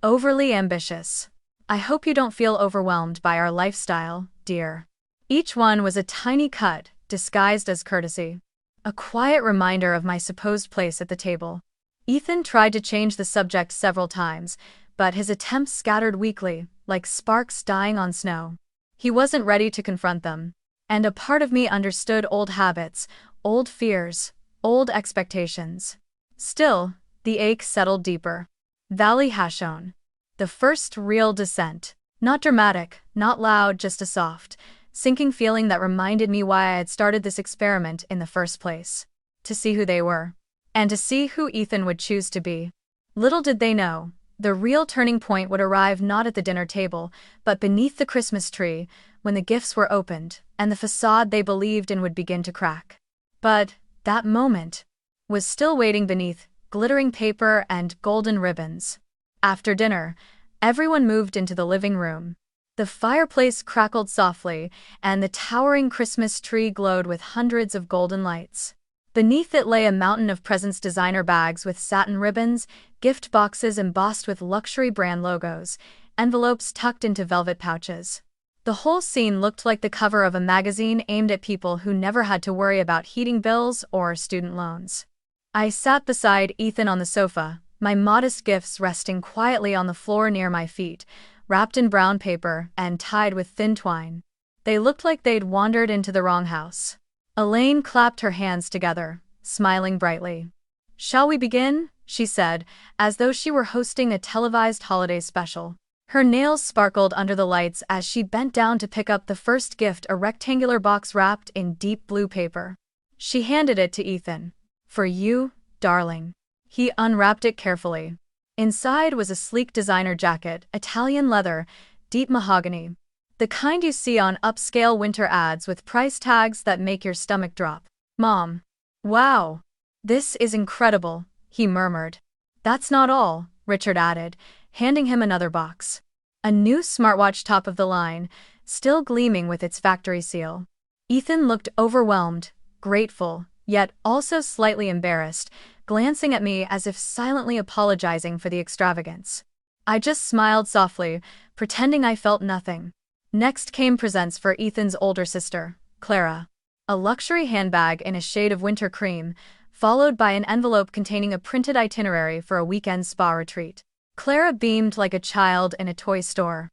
overly ambitious. I hope you don't feel overwhelmed by our lifestyle, dear." Each one was a tiny cut, disguised as courtesy. A quiet reminder of my supposed place at the table. Ethan tried to change the subject several times, but his attempts scattered weakly, like sparks dying on snow. He wasn't ready to confront them. And a part of me understood: old habits, old fears, old expectations. Still, the ache settled deeper. Valley Hashone. The first real descent. Not dramatic, not loud, just a soft, sinking feeling that reminded me why I had started this experiment in the first place. To see who they were. And to see who Ethan would choose to be. Little did they know, the real turning point would arrive not at the dinner table, but beneath the Christmas tree, when the gifts were opened, and the facade they believed in would begin to crack. But that moment was still waiting beneath glittering paper and golden ribbons. After dinner, everyone moved into the living room. The fireplace crackled softly, and the towering Christmas tree glowed with hundreds of golden lights. Beneath it lay a mountain of presents, designer bags with satin ribbons, gift boxes embossed with luxury brand logos, envelopes tucked into velvet pouches. The whole scene looked like the cover of a magazine aimed at people who never had to worry about heating bills or student loans. I sat beside Ethan on the sofa, my modest gifts resting quietly on the floor near my feet, wrapped in brown paper and tied with thin twine. They looked like they'd wandered into the wrong house. Elaine clapped her hands together, smiling brightly. "Shall we begin?" she said, as though she were hosting a televised holiday special. Her nails sparkled under the lights as she bent down to pick up the first gift, a rectangular box wrapped in deep blue paper. She handed it to Ethan. "For you, darling." He unwrapped it carefully. Inside was a sleek designer jacket, Italian leather, deep mahogany. The kind you see on upscale winter ads with price tags that make your stomach drop. "Mom." "Wow. This is incredible," he murmured. "That's not all," Richard added, handing him another box. A new smartwatch, top of the line, still gleaming with its factory seal. Ethan looked overwhelmed, grateful, yet also slightly embarrassed, glancing at me as if silently apologizing for the extravagance. I just smiled softly, pretending I felt nothing. Next came presents for Ethan's older sister, Clara. A luxury handbag in a shade of winter cream, followed by an envelope containing a printed itinerary for a weekend spa retreat. Clara beamed like a child in a toy store.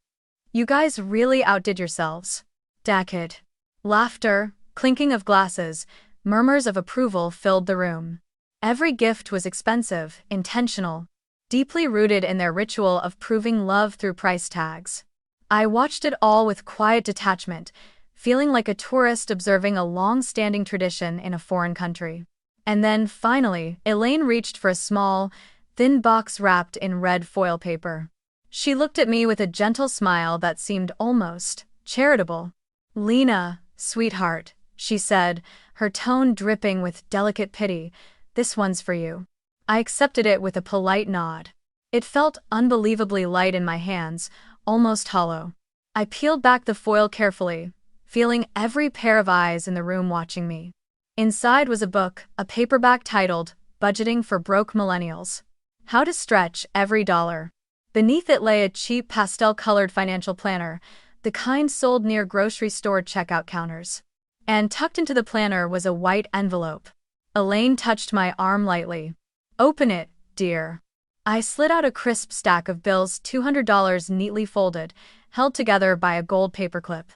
"You guys really outdid yourselves." Dakid. Laughter, clinking of glasses, murmurs of approval filled the room. Every gift was expensive, intentional, deeply rooted in their ritual of proving love through price tags. I watched it all with quiet detachment, feeling like a tourist observing a long-standing tradition in a foreign country. And then, finally, Elaine reached for a small, thin box wrapped in red foil paper. She looked at me with a gentle smile that seemed almost charitable. "Lena, sweetheart," she said, her tone dripping with delicate pity, "this one's for you." I accepted it with a polite nod. It felt unbelievably light in my hands, almost hollow. I peeled back the foil carefully, feeling every pair of eyes in the room watching me. Inside was a book, a paperback titled, "Budgeting for Broke Millennials: How to Stretch Every Dollar." Beneath it lay a cheap pastel-colored financial planner, the kind sold near grocery store checkout counters. And tucked into the planner was a white envelope. Elaine touched my arm lightly. "Open it, dear." I slid out a crisp stack of bills, $200 neatly folded, held together by a gold paperclip.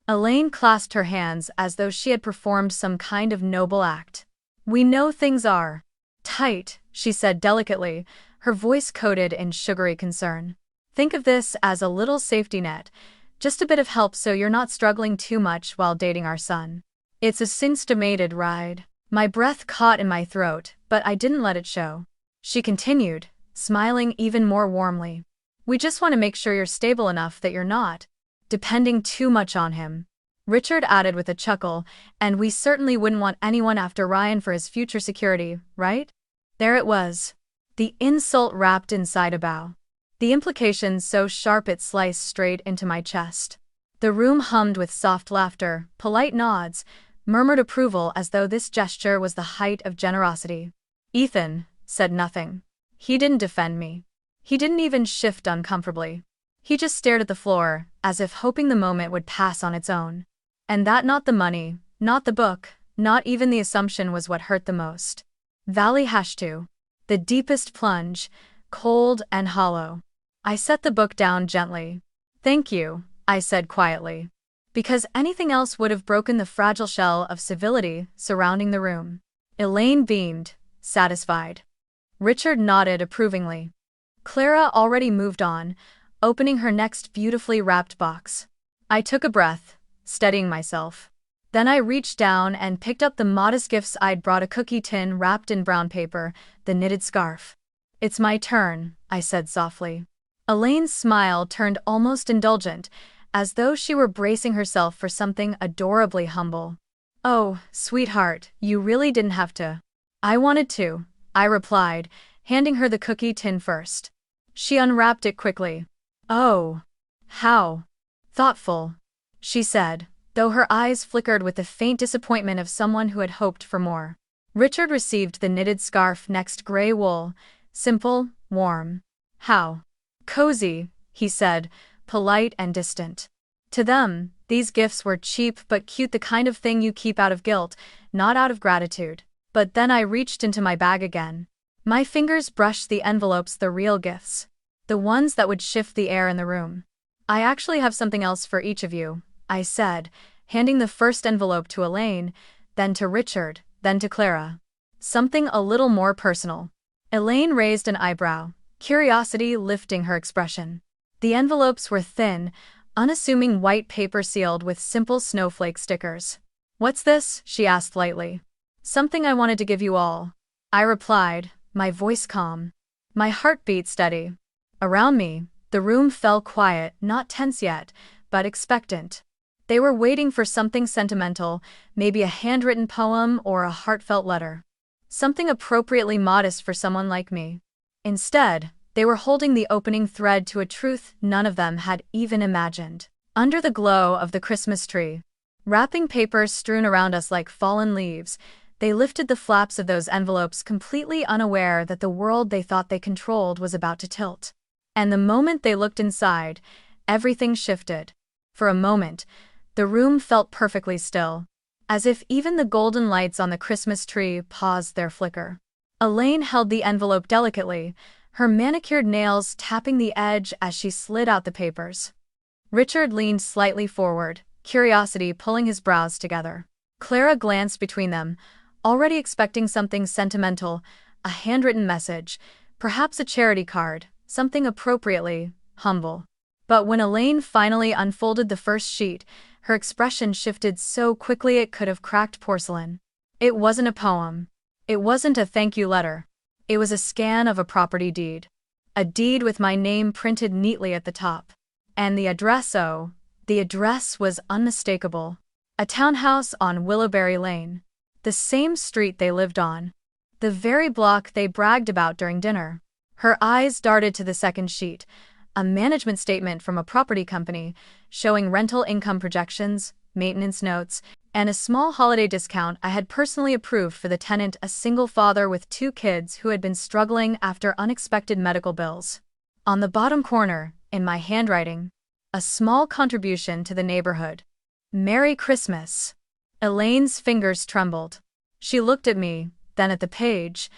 Elaine clasped her hands as though she had performed some kind of noble act. "We know things are tight," she said delicately, her voice coated in sugary concern. "Think of this as a little safety net, just a bit of help so you're not struggling too much while dating our son. It's a since-estimated ride." My breath caught in my throat, but I didn't let it show. She continued, smiling even more warmly. "We just want to make sure you're stable enough that you're not depending too much on him." Richard added with a chuckle, "And we certainly wouldn't want anyone after Ryan for his future security, right?" There it was. The insult wrapped inside a bow. The implication so sharp it sliced straight into my chest. The room hummed with soft laughter, polite nods, murmured approval as though this gesture was the height of generosity. Ethan said nothing. He didn't defend me. He didn't even shift uncomfortably. He just stared at the floor, as if hoping the moment would pass on its own. And that not the money, not the book, not even the assumption was what hurt the most. Valley Hashtu. The deepest plunge, cold and hollow. I set the book down gently. "Thank you," I said quietly. Because anything else would have broken the fragile shell of civility surrounding the room. Elaine beamed, satisfied. Richard nodded approvingly. Clara already moved on, opening her next beautifully wrapped box. I took a breath, steadying myself. Then I reached down and picked up the modest gifts I'd brought, a cookie tin wrapped in brown paper, the knitted scarf. "It's my turn," I said softly. Elaine's smile turned almost indulgent, as though she were bracing herself for something adorably humble. "Oh, sweetheart, you really didn't have to." "I wanted to," I replied, handing her the cookie tin first. She unwrapped it quickly. "Oh, how thoughtful," she said, though her eyes flickered with the faint disappointment of someone who had hoped for more. Richard received the knitted scarf, next, gray wool, simple, warm. "How cozy," he said, polite and distant. To them, these gifts were cheap but cute, the kind of thing you keep out of guilt, not out of gratitude. But then I reached into my bag again. My fingers brushed the envelopes, the real gifts. The ones that would shift the air in the room. I actually have something else for each of you, I said, handing the first envelope to Elaine, then to Richard, then to Clara. Something a little more personal. Elaine raised an eyebrow, curiosity lifting her expression. The envelopes were thin, unassuming white paper sealed with simple snowflake stickers. "What's this?" she asked lightly. "Something I wanted to give you all," I replied, my voice calm. My heartbeat steady. Around me, the room fell quiet, not tense yet, but expectant. They were waiting for something sentimental, maybe a handwritten poem or a heartfelt letter. Something appropriately modest for someone like me. Instead, they were holding the opening thread to a truth none of them had even imagined. Under the glow of the Christmas tree, wrapping paper strewn around us like fallen leaves, they lifted the flaps of those envelopes completely unaware that the world they thought they controlled was about to tilt. And the moment they looked inside, everything shifted. For a moment, the room felt perfectly still, as if even the golden lights on the Christmas tree paused their flicker. Elaine held the envelope delicately, her manicured nails tapping the edge as she slid out the papers. Richard leaned slightly forward, curiosity pulling his brows together. Clara glanced between them, already expecting something sentimental, a handwritten message, perhaps a charity card, something appropriately humble. But when Elaine finally unfolded the first sheet, her expression shifted so quickly it could have cracked porcelain. It wasn't a poem. It wasn't a thank you letter. It was a scan of a property deed. A deed with my name printed neatly at the top. And the address, oh, the address was unmistakable. A townhouse on Willowberry Lane. The same street they lived on. The very block they bragged about during dinner. Her eyes darted to the second sheet, a management statement from a property company, showing rental income projections, maintenance notes, and a small holiday discount I had personally approved for the tenant, a single father with 2 kids who had been struggling after unexpected medical bills. On the bottom corner, in my handwriting, a small contribution to the neighborhood. Merry Christmas. Elaine's fingers trembled. She looked at me, then at the page,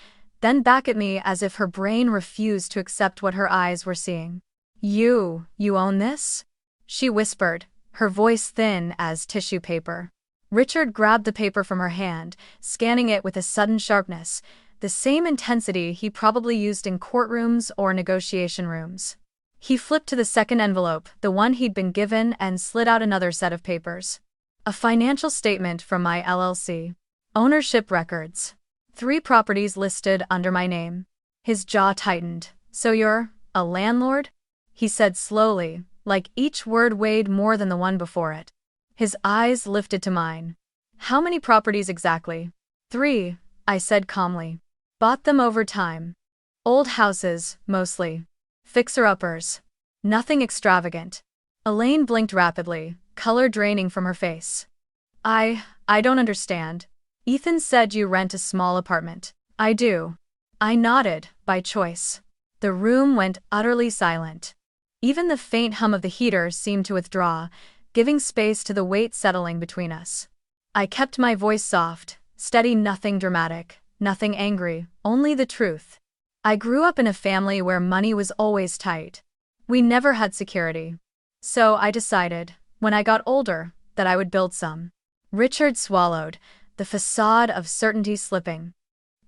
then back at me as if her brain refused to accept what her eyes were seeing. You own this?" she whispered, her voice thin as tissue paper. Richard grabbed the paper from her hand, scanning it with a sudden sharpness, the same intensity he probably used in courtrooms or negotiation rooms. He flipped to the second envelope, the one he'd been given, and slid out another set of papers. A financial statement from my LLC. Ownership records. 3 properties listed under my name. His jaw tightened. "So you're a landlord?" he said slowly, like each word weighed more than the one before it. His eyes lifted to mine. "How many properties exactly?" 3, I said calmly. "Bought them over time. Old houses, mostly. Fixer-uppers. Nothing extravagant." Elaine blinked rapidly, color draining from her face. I don't understand." "Ethan said you rent a small apartment." "I do." I nodded, by choice. The room went utterly silent. Even the faint hum of the heater seemed to withdraw, giving space to the weight settling between us. I kept my voice soft, steady, nothing dramatic, nothing angry, only the truth. I grew up in a family where money was always tight. We never had security. So I decided, when I got older, that I would build some. Richard swallowed, the facade of certainty slipping.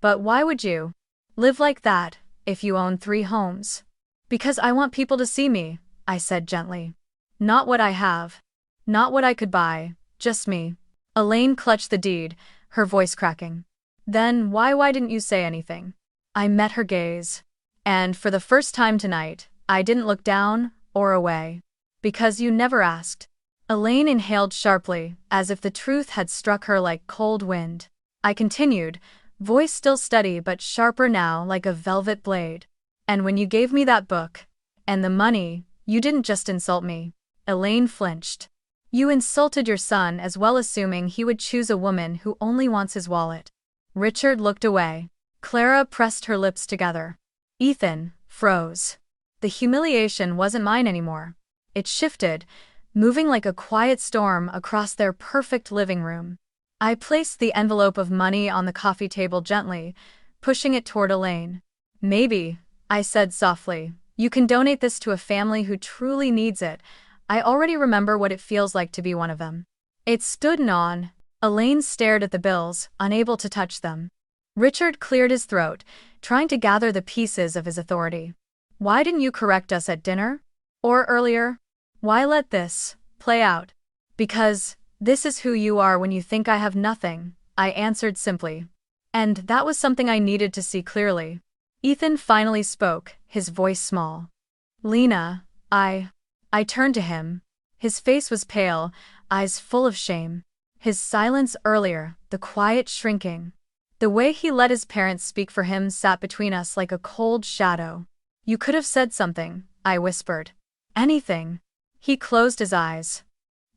"But why would you live like that if you own 3 homes?" "Because I want people to see me," I said gently. "Not what I have. Not what I could buy, just me." Elaine clutched the deed, her voice cracking. "Then why didn't you say anything?" I met her gaze. And for the first time tonight, I didn't look down or away. "Because you never asked." Elaine inhaled sharply, as if the truth had struck her like cold wind. I continued, voice still steady but sharper now, like a velvet blade. "And when you gave me that book, and the money, you didn't just insult me." Elaine flinched. "You insulted your son as well, assuming he would choose a woman who only wants his wallet." Richard looked away. Clara pressed her lips together. Ethan froze. The humiliation wasn't mine anymore. It shifted, moving like a quiet storm across their perfect living room. I placed the envelope of money on the coffee table gently, pushing it toward Elaine. Maybe, I said softly. You can donate this to a family who truly needs it. I already remember what it feels like to be one of them. It stood on. Elaine stared at the bills, unable to touch them. Richard cleared his throat, trying to gather the pieces of his authority. Why didn't you correct us at dinner? Or earlier? Why let this play out? Because this is who you are when you think I have nothing, I answered simply. And that was something I needed to see clearly. Ethan finally spoke, his voice small. Lena, I turned to him. His face was pale, eyes full of shame. His silence earlier, the quiet shrinking. The way he let his parents speak for him sat between us like a cold shadow. You could have said something, I whispered. Anything. He closed his eyes.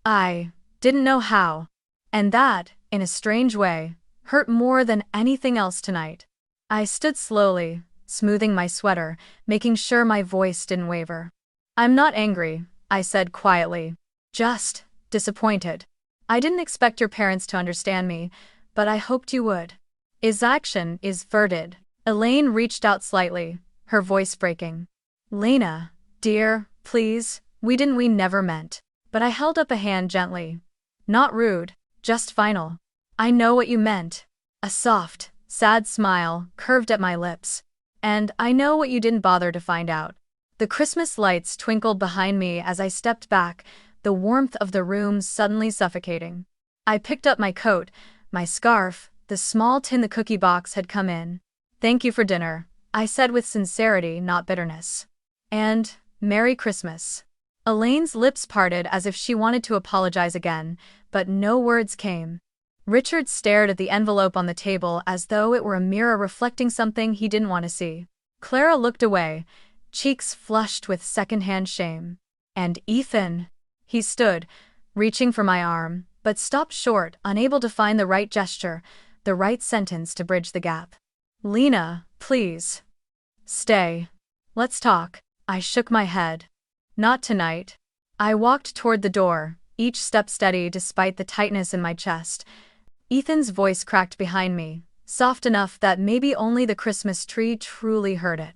I didn't know how. And that, in a strange way, hurt more than anything else tonight. I stood slowly, smoothing my sweater, making sure my voice didn't waver. I'm not angry, I said quietly. Just disappointed. I didn't expect your parents to understand me, but I hoped you would. His action is verted. Elaine reached out slightly, her voice breaking. Lena, dear, please, we never meant. But I held up a hand gently. Not rude, just final. I know what you meant. A soft, sad smile curved at my lips. And I know what you didn't bother to find out. The Christmas lights twinkled behind me as I stepped back, the warmth of the room suddenly suffocating. I picked up my coat, my scarf, the small tin the cookie box had come in. Thank you for dinner, I said with sincerity, not bitterness. And Merry Christmas. Elaine's lips parted as if she wanted to apologize again, but no words came. Richard stared at the envelope on the table as though it were a mirror reflecting something he didn't want to see. Clara looked away, cheeks flushed with secondhand shame. And Ethan? He stood, reaching for my arm, but stopped short, unable to find the right gesture, the right sentence to bridge the gap. Lena, please. Stay. Let's talk. I shook my head. Not tonight. I walked toward the door, each step steady despite the tightness in my chest. Ethan's voice cracked behind me, soft enough that maybe only the Christmas tree truly heard it.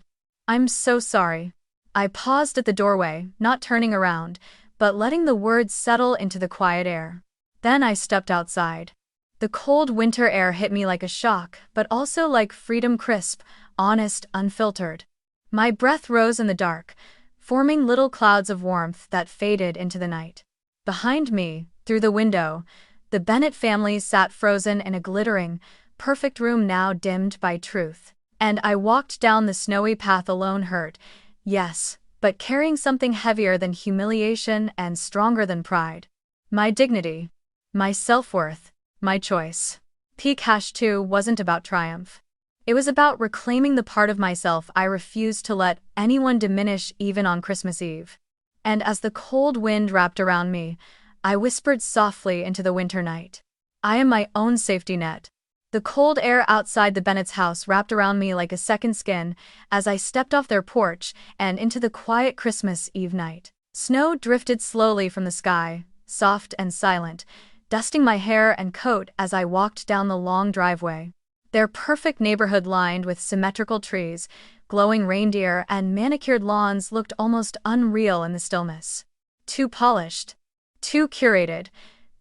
I'm so sorry. I paused at the doorway, not turning around, but letting the words settle into the quiet air. Then I stepped outside. The cold winter air hit me like a shock, but also like freedom, crisp, honest, unfiltered. My breath rose in the dark, forming little clouds of warmth that faded into the night. Behind me, through the window, the Bennett family sat frozen in a glittering, perfect room now dimmed by truth. And I walked down the snowy path alone, hurt, yes, but carrying something heavier than humiliation and stronger than pride. My dignity. My self-worth. My choice. P-2 wasn't about triumph. It was about reclaiming the part of myself I refused to let anyone diminish even on Christmas Eve. And as the cold wind wrapped around me, I whispered softly into the winter night. I am my own safety net. The cold air outside the Bennett's house wrapped around me like a second skin as I stepped off their porch and into the quiet Christmas Eve night. Snow drifted slowly from the sky, soft and silent, dusting my hair and coat as I walked down the long driveway. Their perfect neighborhood lined with symmetrical trees, glowing reindeer, and manicured lawns looked almost unreal in the stillness. Too polished. Too curated.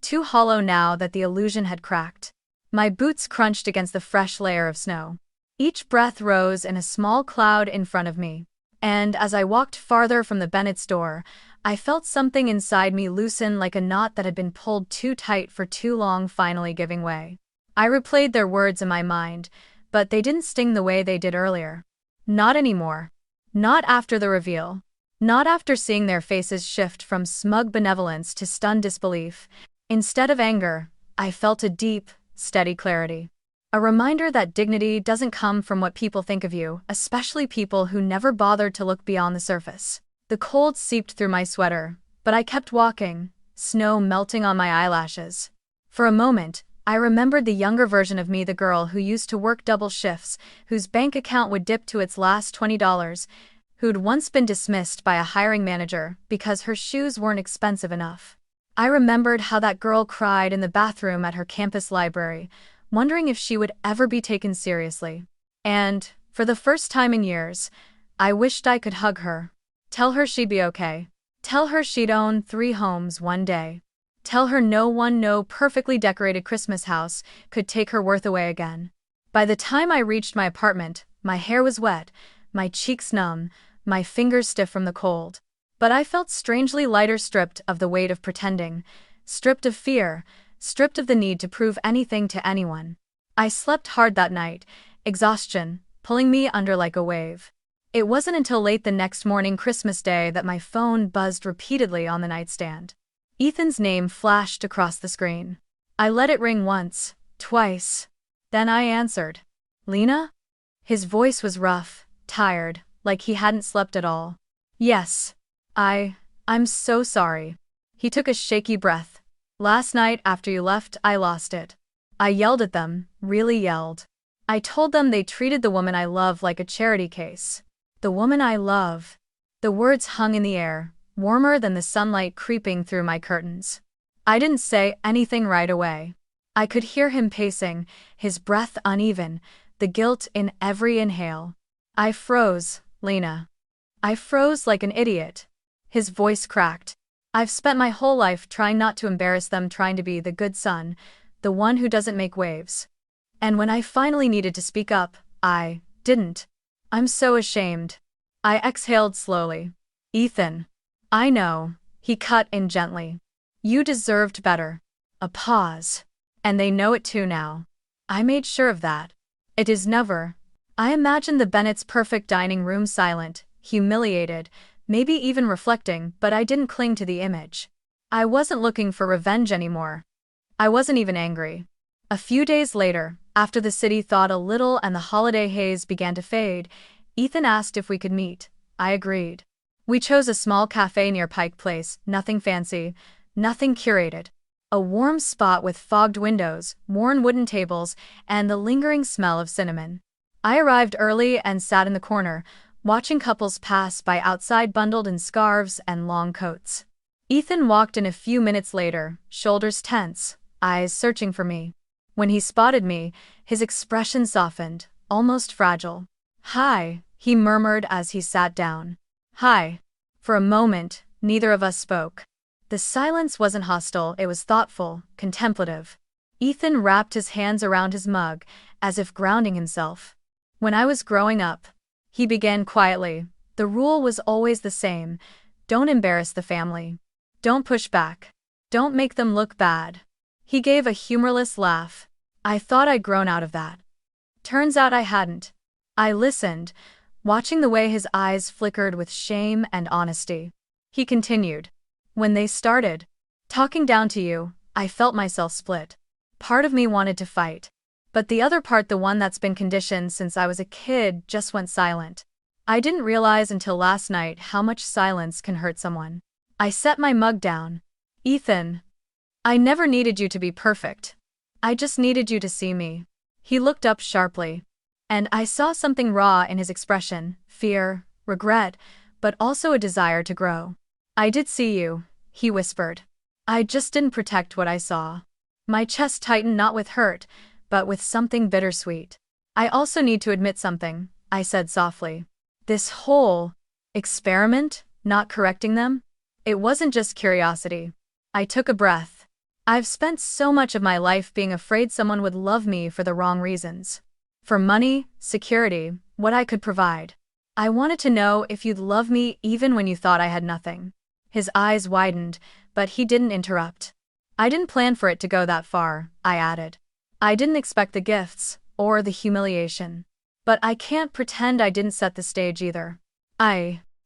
Too hollow now that the illusion had cracked. My boots crunched against the fresh layer of snow. Each breath rose in a small cloud in front of me. And as I walked farther from the Bennett's door, I felt something inside me loosen like a knot that had been pulled too tight for too long finally giving way. I replayed their words in my mind, but they didn't sting the way they did earlier. Not anymore. Not after the reveal. Not after seeing their faces shift from smug benevolence to stunned disbelief. Instead of anger, I felt a deep, steady clarity. A reminder that dignity doesn't come from what people think of you, especially people who never bothered to look beyond the surface. The cold seeped through my sweater, but I kept walking, snow melting on my eyelashes. For a moment, I remembered the younger version of me, the girl who used to work double shifts, whose bank account would dip to its last $20, who'd once been dismissed by a hiring manager because her shoes weren't expensive enough. I remembered how that girl cried in the bathroom at her campus library, wondering if she would ever be taken seriously. And, For the first time in years, I wished I could hug her. Tell her she'd be okay. Tell her she'd own 3 homes one day. Tell her no perfectly decorated Christmas house could take her worth away again. By the time I reached my apartment, my hair was wet, my cheeks numb, my fingers stiff from the cold. But I felt strangely lighter, stripped of the weight of pretending, stripped of fear, stripped of the need to prove anything to anyone. I slept hard that night, exhaustion pulling me under like a wave. It wasn't until late the next morning, Christmas Day, that my phone buzzed repeatedly on the nightstand. Ethan's name flashed across the screen. I let it ring once, twice. Then I answered. Lena? His voice was rough, tired, like he hadn't slept at all. Yes. I'm so sorry. He took a shaky breath. Last night after you left, I lost it. I yelled at them, really yelled. I told them they treated the woman I love like a charity case. The woman I love. The words hung in the air, warmer than the sunlight creeping through my curtains. I didn't say anything right away. I could hear him pacing, his breath uneven, the guilt in every inhale. I froze, Lena. I froze like an idiot. His voice cracked. I've spent my whole life trying not to embarrass them, trying to be the good son, the one who doesn't make waves. And when I finally needed to speak up, I didn't. I'm so ashamed. I exhaled slowly. Ethan. I know, he cut in gently. You deserved better. A pause. And they know it too now. I made sure of that. It is never. I imagined the Bennett's perfect dining room, silent, humiliated, maybe even reflecting, but I didn't cling to the image. I wasn't looking for revenge anymore. I wasn't even angry. A few days later, after the city thawed a little and the holiday haze began to fade, Ethan asked if we could meet. I agreed. We chose a small cafe near Pike Place, nothing fancy, nothing curated. A warm spot with fogged windows, worn wooden tables, and the lingering smell of cinnamon. I arrived early and sat in the corner, watching couples pass by outside bundled in scarves and long coats. Ethan walked in a few minutes later, shoulders tense, eyes searching for me. When he spotted me, his expression softened, almost fragile. Hi, he murmured as he sat down. Hi. For a moment, neither of us spoke. The silence wasn't hostile, it was thoughtful, contemplative. Ethan wrapped his hands around his mug, as if grounding himself. When I was growing up, he began quietly, the rule was always the same. Don't embarrass the family. Don't push back. Don't make them look bad. He gave a humorless laugh. I thought I'd grown out of that. Turns out I hadn't. I listened, watching the way his eyes flickered with shame and honesty. He continued. When they started talking down to you, I felt myself split. Part of me wanted to fight. But the other part, the one that's been conditioned since I was a kid, just went silent. I didn't realize until last night how much silence can hurt someone. I set my mug down. Ethan. I never needed you to be perfect. I just needed you to see me. He looked up sharply. And I saw something raw in his expression, fear, regret, but also a desire to grow. I did see you, he whispered. I just didn't protect what I saw. My chest tightened, not with hurt, but with something bittersweet. I also need to admit something, I said softly. This whole experiment, not correcting them, it wasn't just curiosity. I took a breath. I've spent so much of my life being afraid someone would love me for the wrong reasons. For money, security, what I could provide. I wanted to know if you'd love me even when you thought I had nothing. His eyes widened, but he didn't interrupt. I didn't plan for it to go that far, I added. I didn't expect the gifts, or the humiliation. But I can't pretend I didn't set the stage either.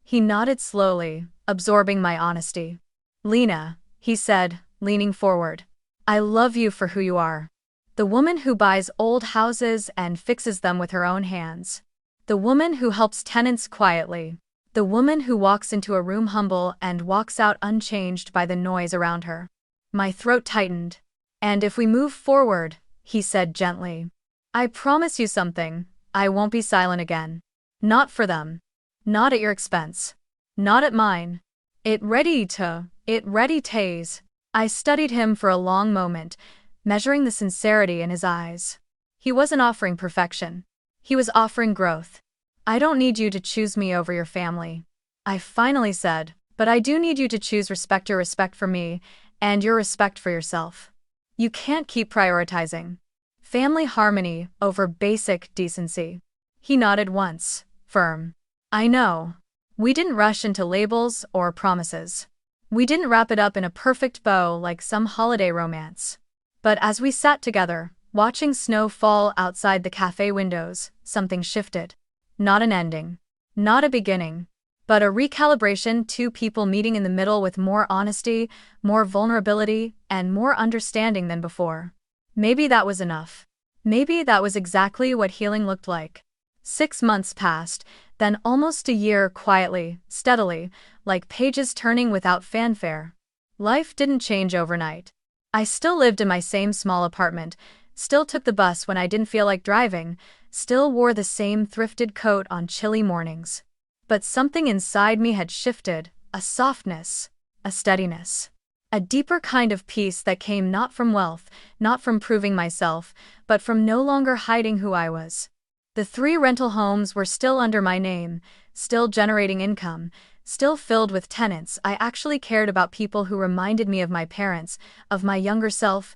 He nodded slowly, absorbing my honesty. Lena, he said, leaning forward. I love you for who you are. The woman who buys old houses and fixes them with her own hands. The woman who helps tenants quietly. The woman who walks into a room humble and walks out unchanged by the noise around her. My throat tightened. And if we move forward, he said gently, I promise you something, I won't be silent again. Not for them. Not at your expense. Not at mine. It ready tase. I studied him for a long moment, measuring the sincerity in his eyes. He wasn't offering perfection. He was offering growth. "I don't need you to choose me over your family," I finally said, "but I do need you to choose your respect for me, and your respect for yourself. You can't keep prioritizing family harmony over basic decency." He nodded once, firm. "I know. We didn't rush into labels or promises. We didn't wrap it up in a perfect bow like some holiday romance. But as we sat together, watching snow fall outside the cafe windows, something shifted. Not an ending. Not a beginning. But a recalibration, two people meeting in the middle with more honesty, more vulnerability, and more understanding than before. Maybe that was enough. Maybe that was exactly what healing looked like. 6 months passed, then almost a year quietly, steadily, like pages turning without fanfare. Life didn't change overnight. I still lived in my same small apartment, still took the bus when I didn't feel like driving, still wore the same thrifted coat on chilly mornings. But something inside me had shifted, a softness, a steadiness. A deeper kind of peace that came not from wealth, not from proving myself, but from no longer hiding who I was. The 3 rental homes were still under my name, still generating income, still filled with tenants. I actually cared about people who reminded me of my parents, of my younger self,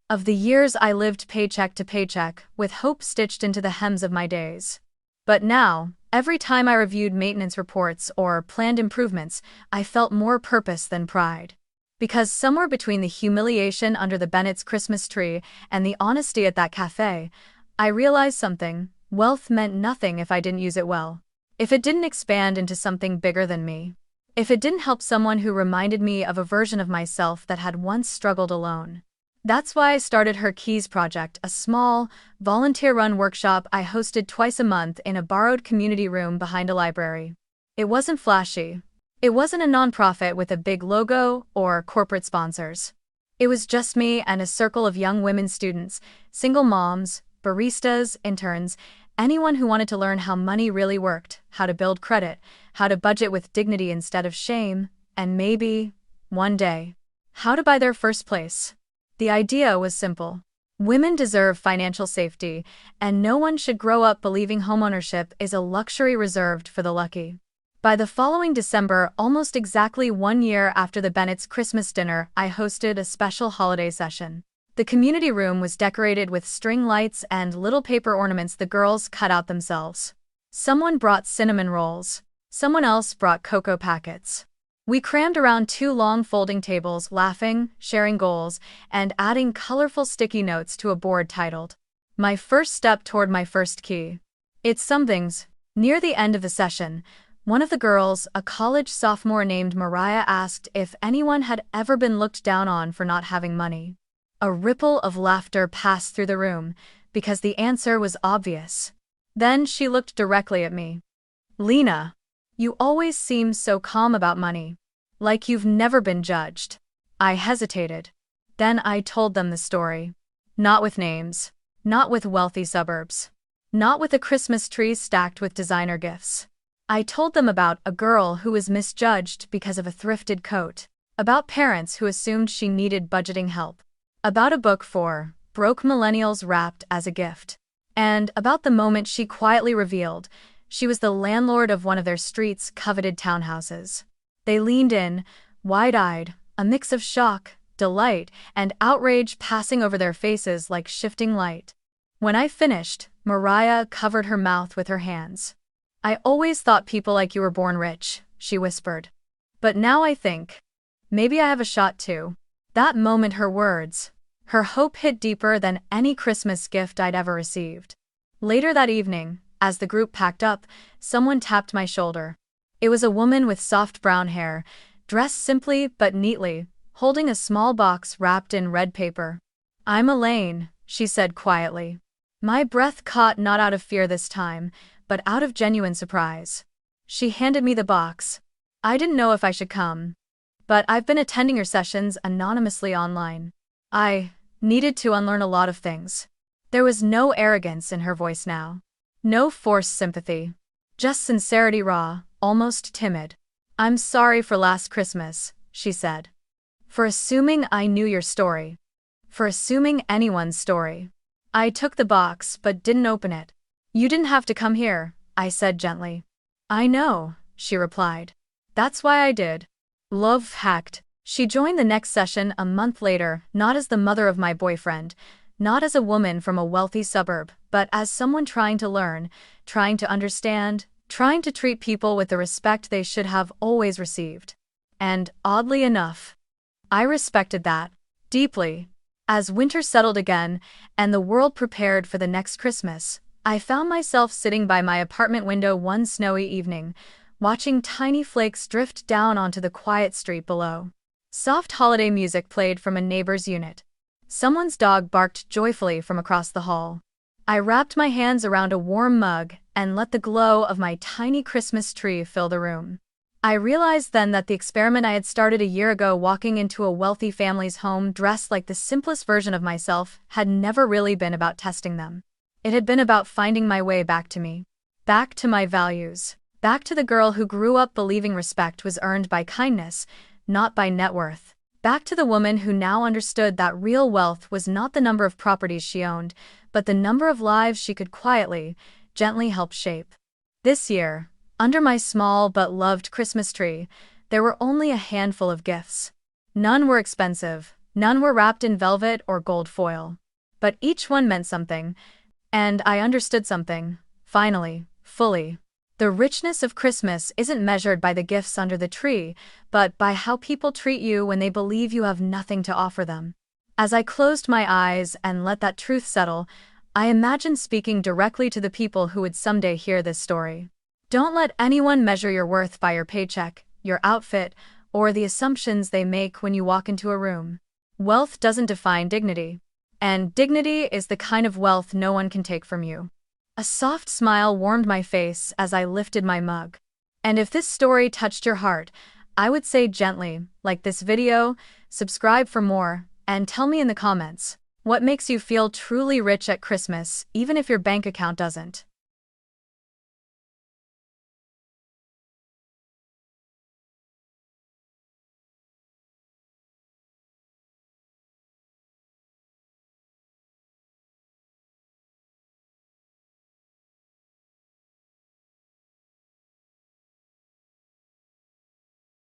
of the years I lived paycheck to paycheck, with hope stitched into the hems of my days. But now, every time I reviewed maintenance reports or planned improvements, I felt more purpose than pride. Because somewhere between the humiliation under the Bennett's Christmas tree and the honesty at that cafe, I realized something: wealth meant nothing if I didn't use it well. If it didn't expand into something bigger than me. If it didn't help someone who reminded me of a version of myself that had once struggled alone. That's why I started Her Keys Project, a small, volunteer-run workshop I hosted twice a month in a borrowed community room behind a library. It wasn't flashy. It wasn't a nonprofit with a big logo or corporate sponsors. It was just me and a circle of young women students, single moms, baristas, interns, anyone who wanted to learn how money really worked, how to build credit, how to budget with dignity instead of shame, and maybe, one day, how to buy their first place. The idea was simple. Women deserve financial safety, and no one should grow up believing homeownership is a luxury reserved for the lucky. By the following December, almost exactly 1 year after the Bennett's Christmas dinner, I hosted a special holiday session. The community room was decorated with string lights and little paper ornaments the girls cut out themselves. Someone brought cinnamon rolls. Someone else brought cocoa packets. We crammed around 2 long folding tables, laughing, sharing goals, and adding colorful sticky notes to a board titled, "My First Step Toward My First Key." It's somethings. Near the end of the session, one of the girls, a college sophomore named Mariah, asked if anyone had ever been looked down on for not having money. A ripple of laughter passed through the room, because the answer was obvious. Then she looked directly at me. "Lena, you always seem so calm about money. Like you've never been judged." I hesitated. Then I told them the story. Not with names. Not with wealthy suburbs. Not with a Christmas tree stacked with designer gifts. I told them about a girl who was misjudged because of a thrifted coat. About parents who assumed she needed budgeting help. About a book for broke millennials wrapped as a gift. And about the moment she quietly revealed she was the landlord of one of their street's coveted townhouses. They leaned in, wide-eyed, a mix of shock, delight, and outrage passing over their faces like shifting light. When I finished, Mariah covered her mouth with her hands. "I always thought people like you were born rich," she whispered. "But now I think, maybe I have a shot too." That moment, her words, her hope hit deeper than any Christmas gift I'd ever received. Later that evening, as the group packed up, someone tapped my shoulder. It was a woman with soft brown hair, dressed simply but neatly, holding a small box wrapped in red paper. "I'm Elaine," she said quietly. My breath caught, not out of fear this time, but out of genuine surprise. She handed me the box. "I didn't know if I should come, but I've been attending your sessions anonymously online. I needed to unlearn a lot of things." There was no arrogance in her voice now. No forced sympathy. Just sincerity, raw, almost timid. "I'm sorry for last Christmas," she said. "For assuming I knew your story. For assuming anyone's story." I took the box but didn't open it. You didn't have to come here, I said gently. I know, she replied. That's why I did. Love hacked. She joined the next session a month later, not as the mother of my boyfriend, not as a woman from a wealthy suburb, but as someone trying to learn, trying to understand, trying to treat people with the respect they should have always received. And, oddly enough, I respected that deeply. As winter settled again, and the world prepared for the next Christmas, I found myself sitting by my apartment window one snowy evening, watching tiny flakes drift down onto the quiet street below. Soft holiday music played from a neighbor's unit. Someone's dog barked joyfully from across the hall. I wrapped my hands around a warm mug and let the glow of my tiny Christmas tree fill the room. I realized then that the experiment I had started a year ago, walking into a wealthy family's home dressed like the simplest version of myself, had never really been about testing them. It had been about finding my way back to me. Back to my values. Back to the girl who grew up believing respect was earned by kindness, not by net worth. Back to the woman who now understood that real wealth was not the number of properties she owned, but the number of lives she could quietly, gently help shape. This year, under my small but loved Christmas tree, there were only a handful of gifts. None were expensive, none were wrapped in velvet or gold foil. But each one meant something, and I understood something, finally, fully. The richness of Christmas isn't measured by the gifts under the tree, but by how people treat you when they believe you have nothing to offer them. As I closed my eyes and let that truth settle, I imagined speaking directly to the people who would someday hear this story. Don't let anyone measure your worth by your paycheck, your outfit, or the assumptions they make when you walk into a room. Wealth doesn't define dignity. And dignity is the kind of wealth no one can take from you. A soft smile warmed my face as I lifted my mug. And if this story touched your heart, I would say gently, like this video, subscribe for more, and tell me in the comments what makes you feel truly rich at Christmas, even if your bank account doesn't.